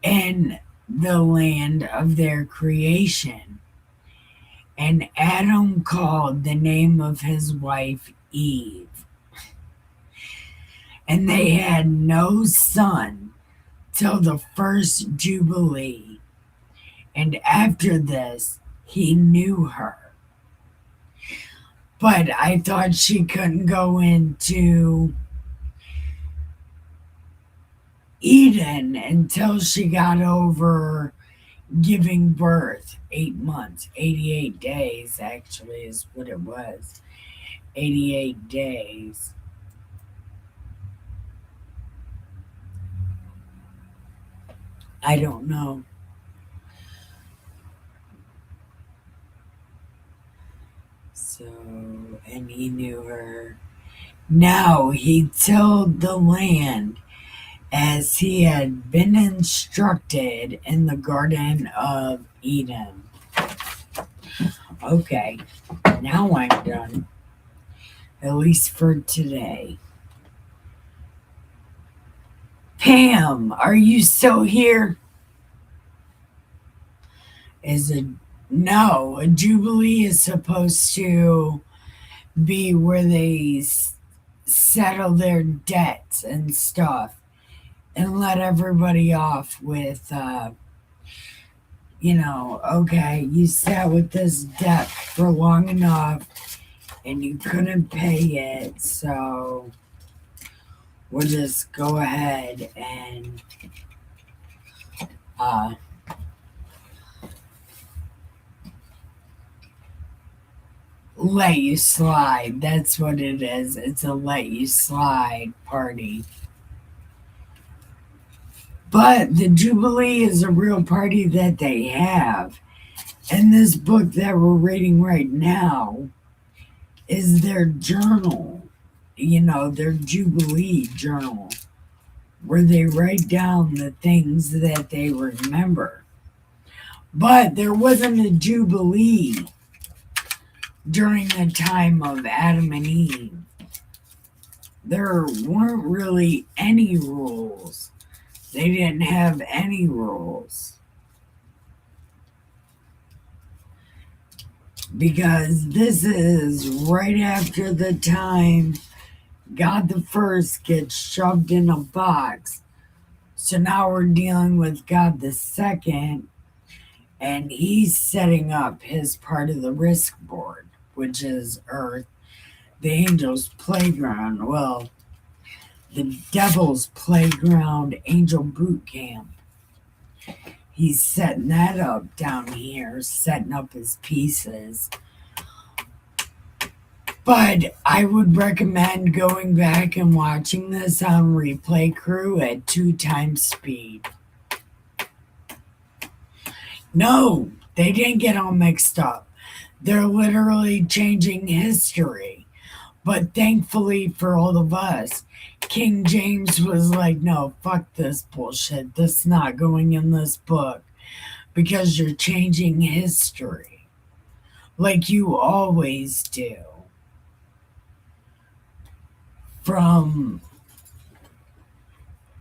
in the land of their creation. And Adam called the name of his wife Eve. And they had no son till the first Jubilee. And after this, he knew her. But I thought she couldn't go into Eden until she got over giving birth. 8 months, 88 days actually is what it was. 88 days. I don't know. So, and he knew her. Now he tilled the land as he had been instructed in the Garden of Eden. Okay, now I'm done. At least for today. Pam, are you still here? No, a jubilee is supposed to be where they settle their debts and stuff and let everybody off with, okay, you sat with this debt for long enough and you couldn't pay it, so we'll just go ahead and let you slide. That's what it is. It's a let you slide party. But the Jubilee is a real party that they have. And this book that we're reading right now is their journal, their Jubilee journal, where they write down the things that they remember. But there wasn't a Jubilee during the time of Adam and Eve. There weren't really any rules. They didn't have any rules. Because this is right after the time God the First gets shoved in a box. So now we're dealing with God the Second, and he's setting up his part of the risk board, which is Earth, the angels' playground. Well, the devil's playground, angel boot camp. He's setting that up down here, setting up his pieces. But I would recommend going back and watching this on Replay Crew at 2 times speed. No, they didn't get all mixed up. They're literally changing history. But thankfully for all of us, King James was like, no, fuck this bullshit. This is not going in this book because you're changing history like you always do. From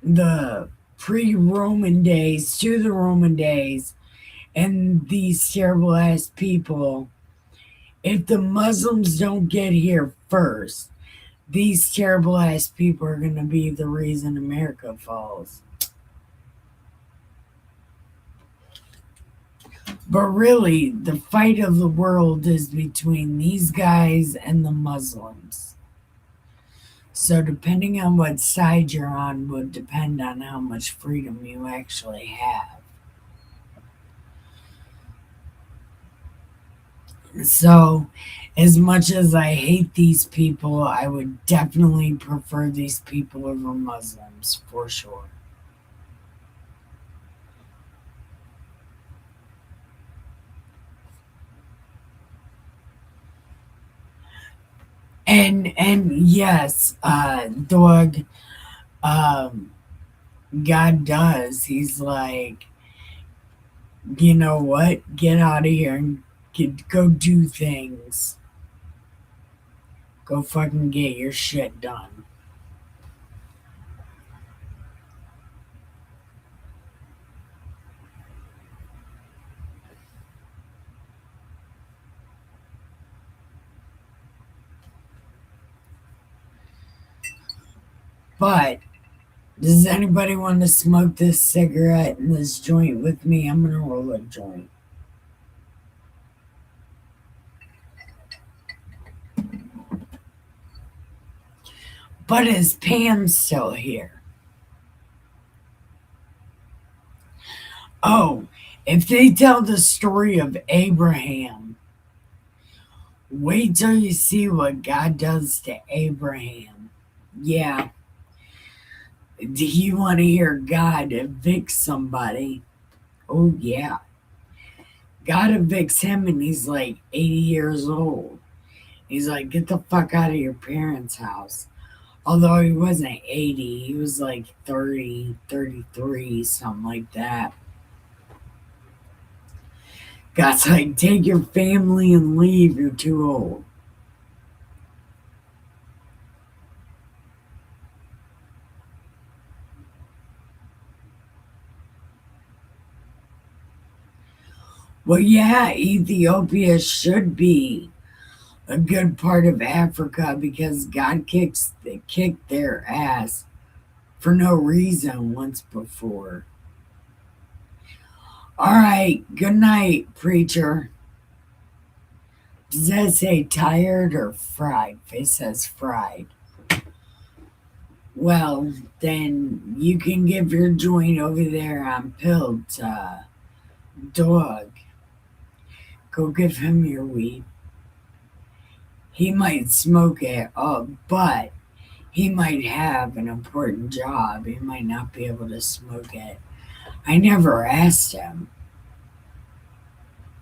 the pre-Roman days to the Roman days and these terrible ass people, if the Muslims don't get here first, these terrible ass people are going to be the reason America falls. But really, the fight of the world is between these guys and the Muslims. So depending on what side you're on would depend on how much freedom you actually have. So, as much as I hate these people, I would definitely prefer these people over Muslims, for sure. And yes, dog, God does. He's like, you know what? Get out of here and go do things. Go fucking get your shit done. But does anybody want to smoke this cigarette and this joint with me? I'm going to roll a joint. But is Pam still here? Oh, if they tell the story of Abraham, wait till you see what God does to Abraham. Yeah. Do you want to hear God evict somebody? Oh, yeah. God evicts him and he's like 80 years old. He's like, get the fuck out of your parents' house. Although he wasn't 80, he was like 30, 33, something like that. God's like, take your family and leave, you're too old. Well, yeah, Ethiopia should be a good part of Africa because God kicked their ass for no reason once before. All right, good night, preacher. Does that say tired or fried? It says fried. Well, then you can give your joint over there on Pilled Dog. Go give him your weed. He might smoke it up, but he might have an important job. He might not be able to smoke it. I never asked him.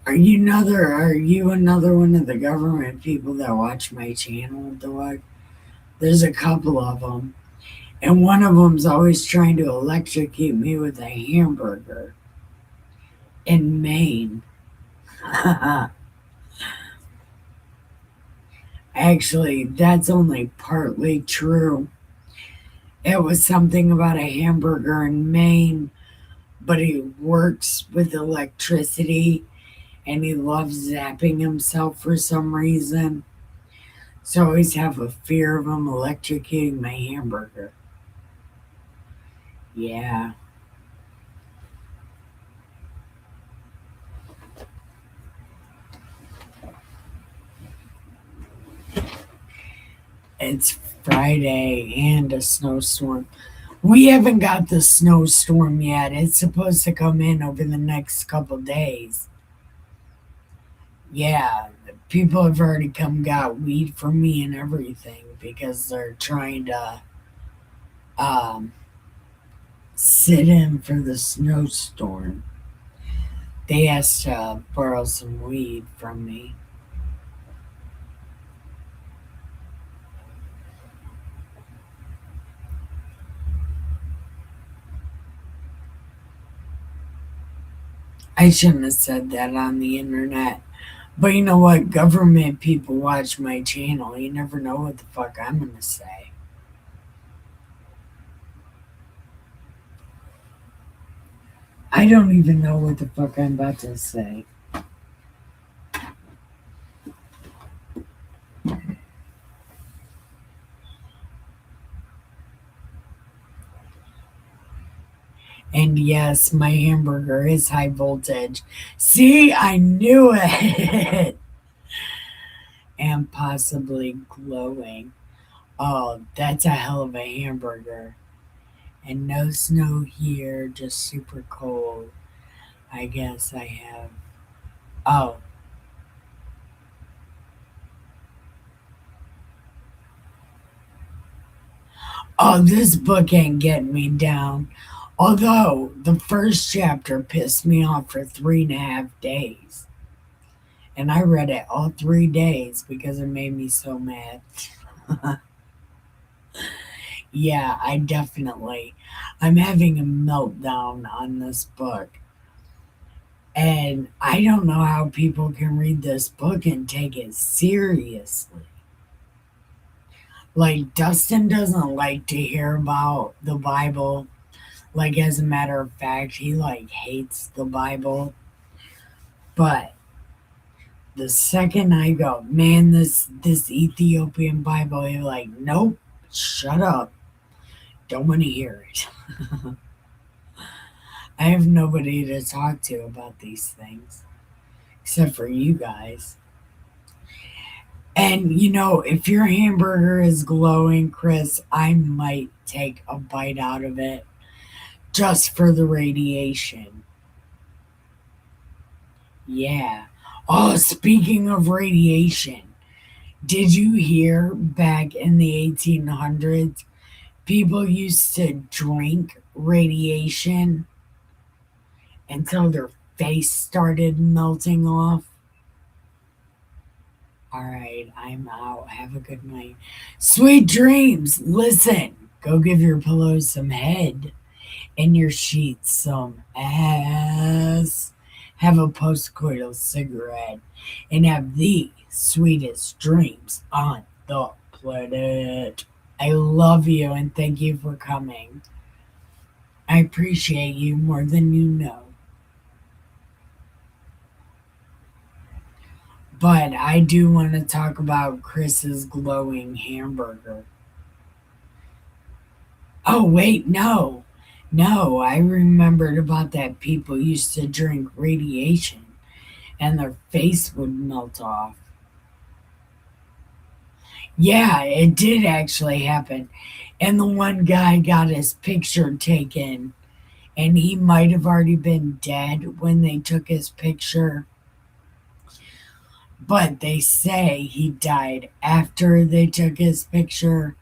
Are you another one of the government people that watch my channel, Dog? There's a couple of them. And one of them's always trying to electrocute me with a hamburger in Maine. Actually, that's only partly true. It was something about a hamburger in Maine, but he works with electricity and he loves zapping himself for some reason. So I always have a fear of him electrocuting my hamburger. Yeah. It's Friday and a snowstorm. We haven't got the snowstorm yet. It's supposed to come in over the next couple days. Yeah, people have already got weed from me and everything because they're trying to sit in for the snowstorm. They asked to borrow some weed from me. I shouldn't have said that on the internet. But you know what? Government people watch my channel. You never know what the fuck I'm going to say. I don't even know what the fuck I'm about to say. And yes, my hamburger is high voltage. See, I knew it. And possibly glowing. Oh, that's a hell of a hamburger. And no snow here, just super cold. I guess I have. Oh. Oh, this book ain't getting me down. Although the first chapter pissed me off for 3.5 days. And I read it all 3 days because it made me so mad. Yeah, I'm having a meltdown on this book. And I don't know how people can read this book and take it seriously. Like, Dustin doesn't like to hear about the Bible. Like, as a matter of fact, he, hates the Bible. But the second I go, man, this Ethiopian Bible, you're like, nope, shut up. Don't want to hear it. I have nobody to talk to about these things except for you guys. And you know, if your hamburger is glowing, Chris, I might take a bite out of it just for the radiation. Yeah. Oh, speaking of radiation, did you hear back in the 1800s, people used to drink radiation until their face started melting off? All right, I'm out. Have a good night. Sweet dreams. Listen, go give your pillows some head and your sheets some ass. Have a postcoital cigarette and have the sweetest dreams on the planet. I love you and thank you for coming. I appreciate you more than you know. But I do want to talk about Chris's glowing hamburger. Oh, wait, no. No, I remembered about that people used to drink radiation and their face would melt off. Yeah, it did actually happen. And the one guy got his picture taken, and he might have already been dead when they took his picture. But they say he died after they took his picture,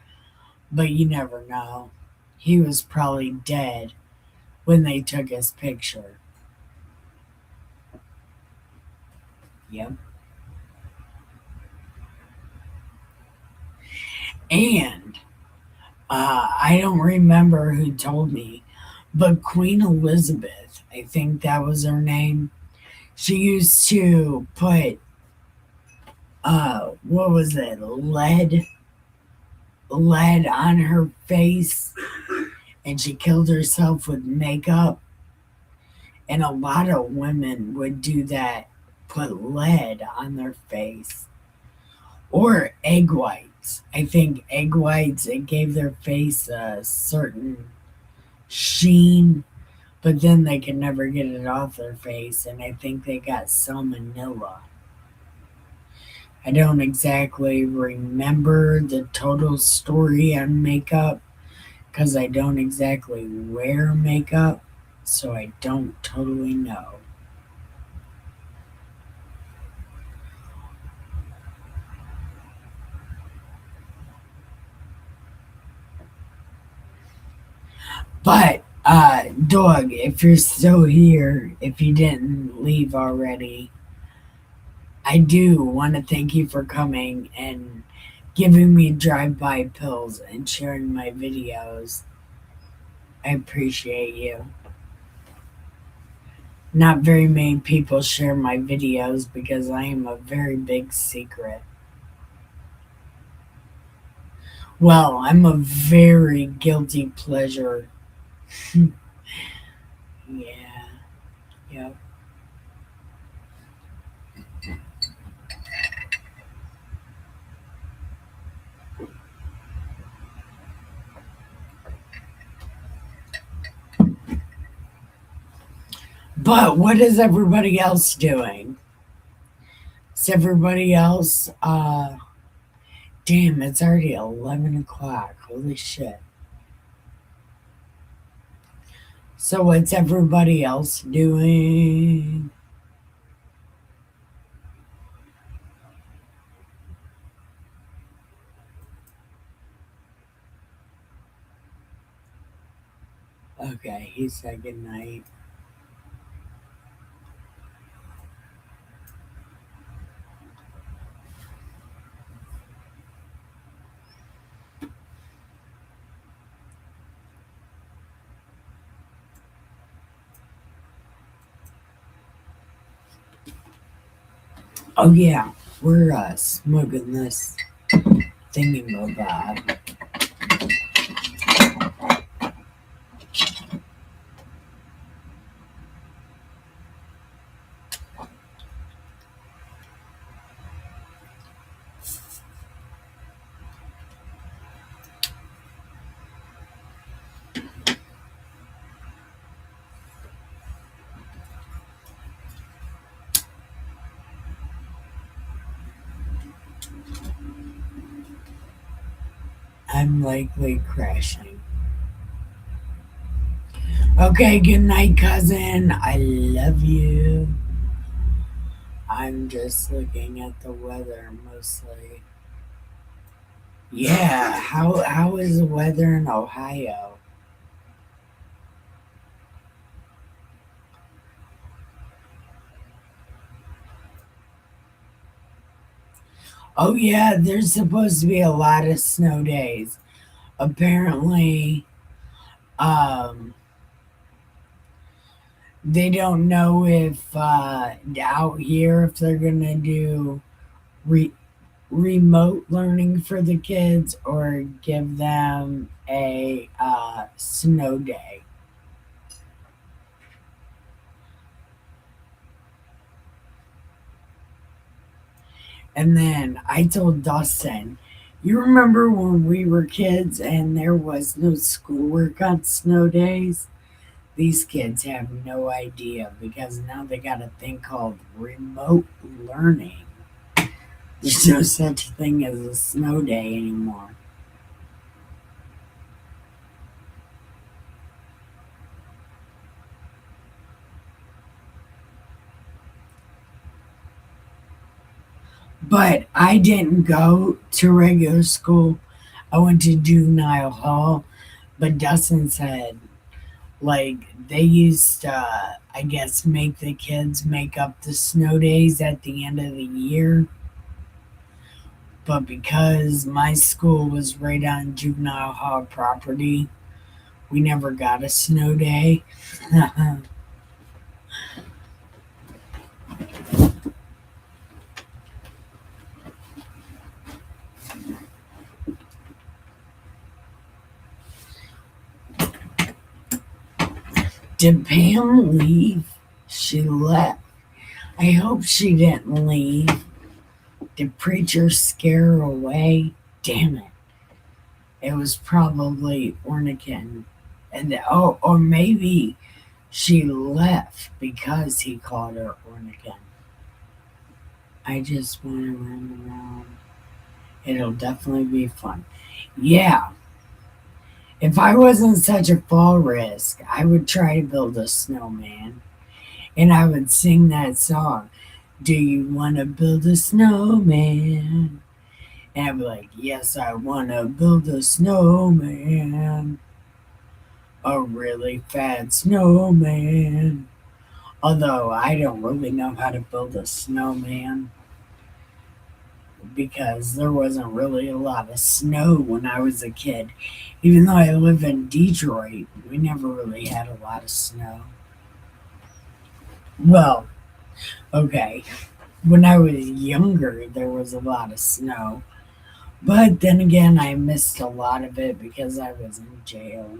but you never know. He was probably dead when they took his picture. Yep. And I don't remember who told me, but Queen Elizabeth, I think that was her name, she used to put, what was it, lead on her face, and she killed herself with makeup. And a lot of women would do that, put lead on their face. Or egg whites. I think egg whites, it gave their face a certain sheen, but then they could never get it off their face, and I think they got salmonella. I don't exactly remember the total story on makeup because I don't exactly wear makeup, so I don't totally know. But, Doug, if you're still here, if you didn't leave already, I do want to thank you for coming and giving me drive-by pills and sharing my videos. I appreciate you. Not very many people share my videos because I am a very big secret. Well, I'm a very guilty pleasure. Yeah. Yep. But what is everybody else doing? Is everybody else, damn, it's already 11 o'clock. Holy shit. So what's everybody else doing? Okay, he said good night. Oh yeah, we're smoking this thingamabob. I'm likely crashing. Okay, good night, cousin. I love you. I'm just looking at the weather mostly. Yeah, how is the weather in Ohio? Oh yeah, there's supposed to be a lot of snow days. Apparently, they don't know if out here if they're gonna do remote learning for the kids or give them a snow day. And then I told Dustin, you remember when we were kids and there was no schoolwork on snow days? These kids have no idea because now they got a thing called remote learning. There's no such thing as a snow day anymore. But I didn't go to regular school. I went to juvenile hall. But Dustin said, like, they used to, I guess, make the kids make up the snow days at the end of the year. But because my school was right on juvenile hall property, we never got a snow day. Did Pam leave? She left. I hope she didn't leave. Did Preacher scare her away? Damn it. It was probably Ornikin. And or maybe she left because he called her Ornikin. I just want to run around. It'll definitely be fun. Yeah. If I wasn't such a fall risk, I would try to build a snowman. And I would sing that song. Do you want to build a snowman? And I'd be like, yes, I want to build a snowman. A really fat snowman. Although I don't really know how to build a snowman. Because there wasn't really a lot of snow when I was a kid. Even though I live in Detroit, we never really had a lot of snow. Well, okay. When I was younger, there was a lot of snow. But then again, I missed a lot of it because I was in jail.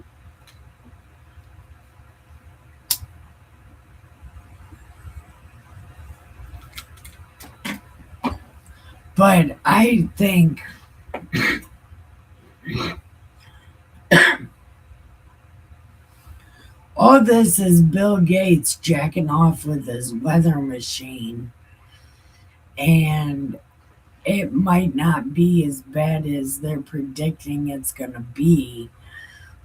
But I think all this is Bill Gates jacking off with his weather machine. And it might not be as bad as they're predicting it's going to be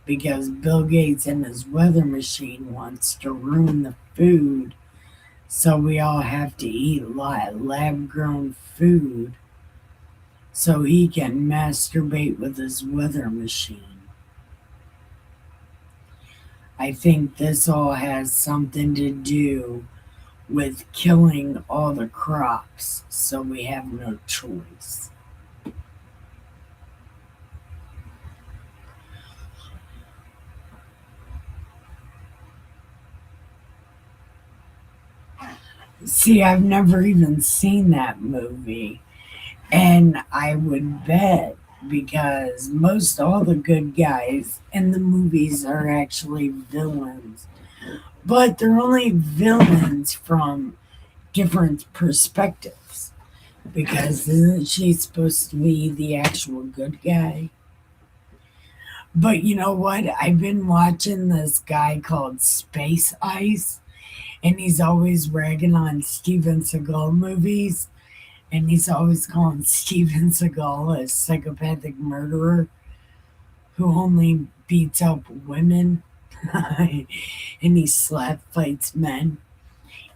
because Bill Gates and his weather machine wants to ruin the food. So we all have to eat lab-grown food so he can masturbate with his weather machine. I think this all has something to do with killing all the crops, so we have no choice. See, I've never even seen that movie. And I would bet because most all the good guys in the movies are actually villains. But they're only villains from different perspectives. Because isn't she supposed to be the actual good guy? But you know what? I've been watching this guy called Space Ice. And he's always ragging on Steven Seagal movies. And he's always calling Steven Seagal a psychopathic murderer. who only beats up women and he slap fights men.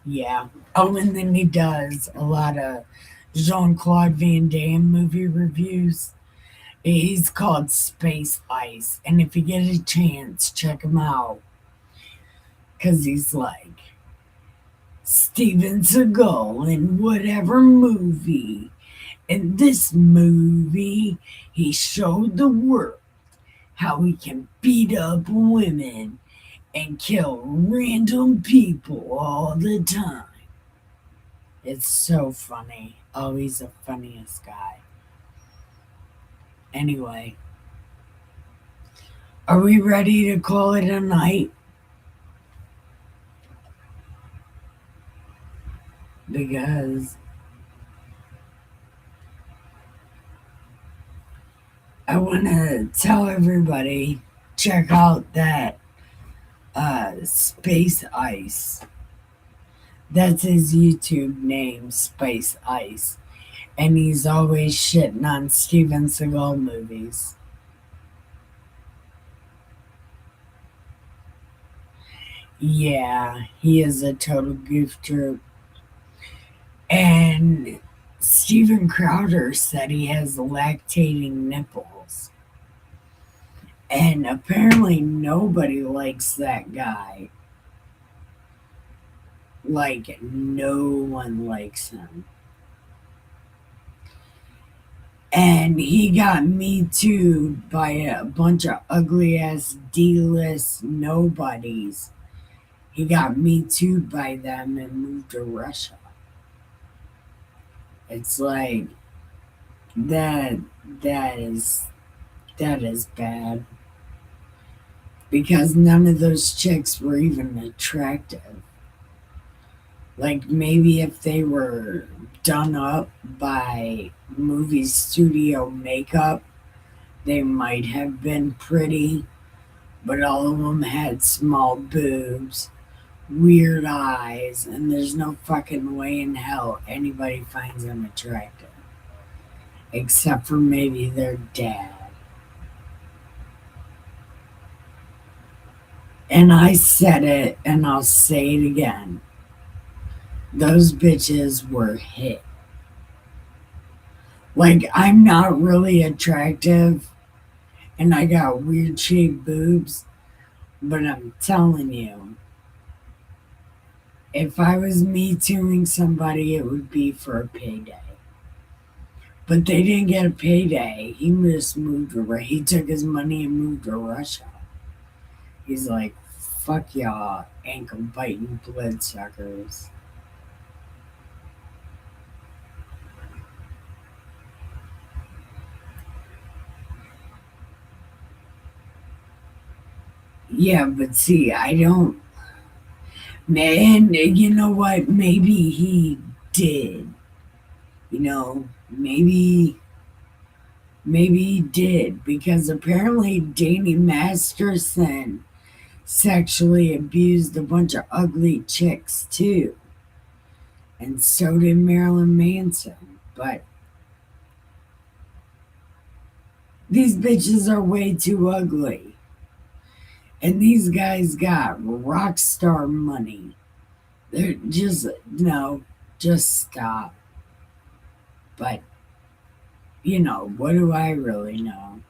Yeah. Oh, and then he does a lot of Jean-Claude Van Damme movie reviews. He's called Space Ice. And if you get a chance, check him out. Because he's like Steven Seagal in whatever movie. In this movie, he showed the world how he can beat up women and kill random people all the time. It's so funny. Oh, he's the funniest guy. Anyway, are we ready to call it a night? Because I want to tell everybody, check out that Space Ice. That's his YouTube name, Space Ice. And he's always shitting on Steven Seagal movies. Yeah, he is a total goof troop. And Steven Crowder said he has lactating nipples. And apparently nobody likes that guy. Like, no one likes him. And he got Me Too'd by a bunch of ugly ass D-list nobodies. He got Me Too'd by them and moved to Russia. It's like that is bad. Because none of those chicks were even attractive. Like, maybe if they were done up by movie studio makeup, they might have been pretty, but all of them had small boobs, weird eyes, and there's no fucking way in hell anybody finds them attractive. Except for maybe their dad. And I said it, and I'll say it again. Those bitches were hit. Like, I'm not really attractive, and I got weird shaped boobs, but I'm telling you, if I was Me Too'ing somebody, it would be for a payday. But they didn't get a payday. He just moved to he took his money and moved to Russia. He's like, fuck y'all, ankle biting bloodsuckers. Yeah, but see, I don't. Man, you know what? Maybe he did. You know, maybe he did. Because apparently Danny Masterson sexually abused a bunch of ugly chicks, too. And so did Marilyn Manson. But these bitches are way too ugly. And these guys got rock star money. They're just, no, just stop. But, you know, what do I really know?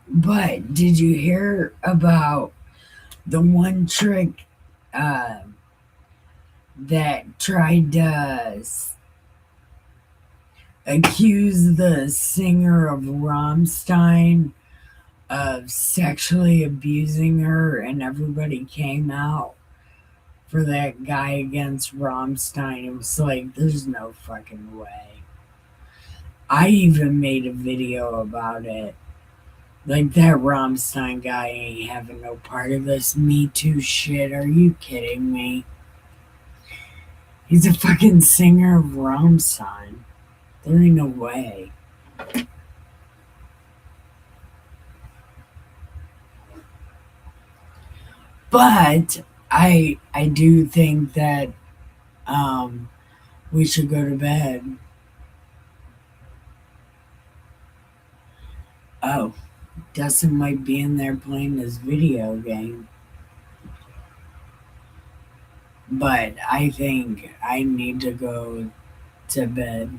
But did you hear about the one trick that tried to accuse the singer of Rammstein of sexually abusing her, and everybody came out for that guy against Rammstein? It was like, there's no fucking way. I even made a video about it. Like, that Rammstein guy ain't having no part of this Me Too shit. Are you kidding me? He's a fucking singer of Rammstein. There ain't no way. But I do think that we should go to bed. Oh, Dustin might be in there playing his video game. But I think I need to go to bed.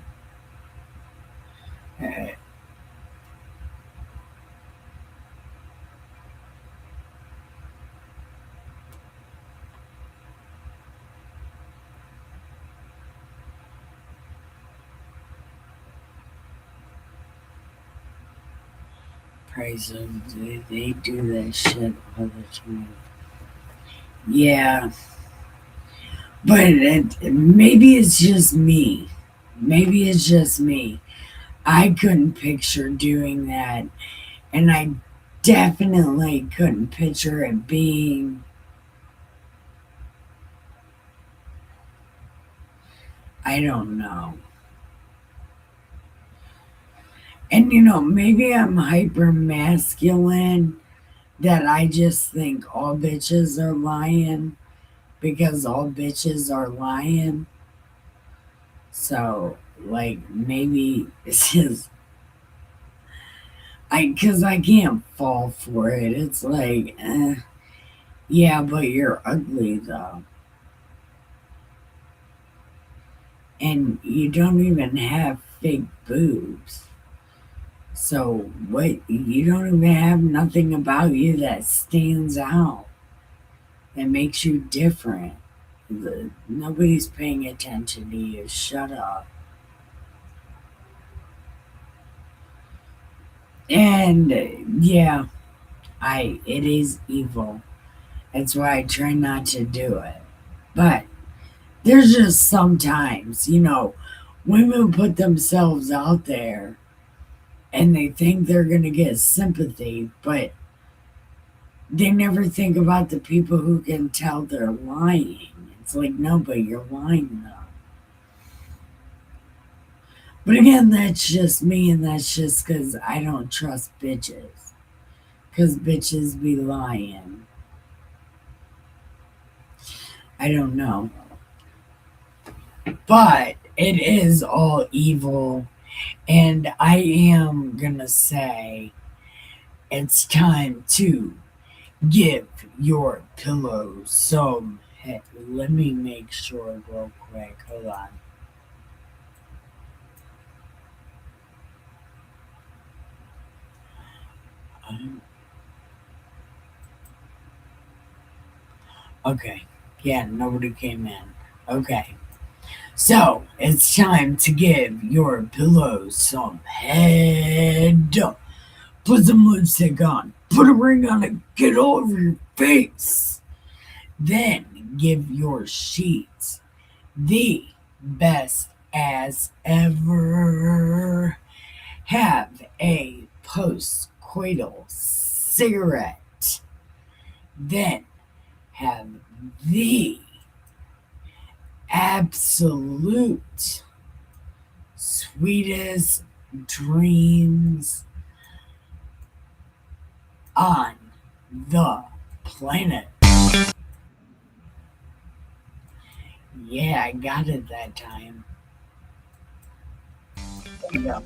Praise them. They do that shit all the time. Yeah. But maybe it's just me. Maybe it's just me. I couldn't picture doing that. And I definitely couldn't picture it being I don't know. And maybe I'm hyper masculine that I just think all bitches are lying because all bitches are lying. So, like, maybe it's just because I can't fall for it. It's like, yeah, but you're ugly though. And you don't even have fake boobs. So what? You don't even have nothing about you that stands out, that makes you different. Nobody's paying attention to you. Shut up. And yeah, it is evil. That's why I try not to do it. But there's just sometimes, women put themselves out there and they think they're going to get sympathy, but they never think about the people who can tell they're lying. It's like, no, but you're lying though. But again, that's just me, and that's just because I don't trust bitches. Because bitches be lying. I don't know. But it is all evil, and I am gonna say it's time to give your pillow some head. Let me make sure real quick. Hold on. Okay. Yeah, nobody came in. Okay. So, it's time to give your pillow some head. Put some lipstick on. Put a ring on it. Get over your face. Then give your sheets the best as ever. Have a post-coital cigarette. Then have the absolute sweetest dreams on the planet. Yeah, I got it that time. Yeah.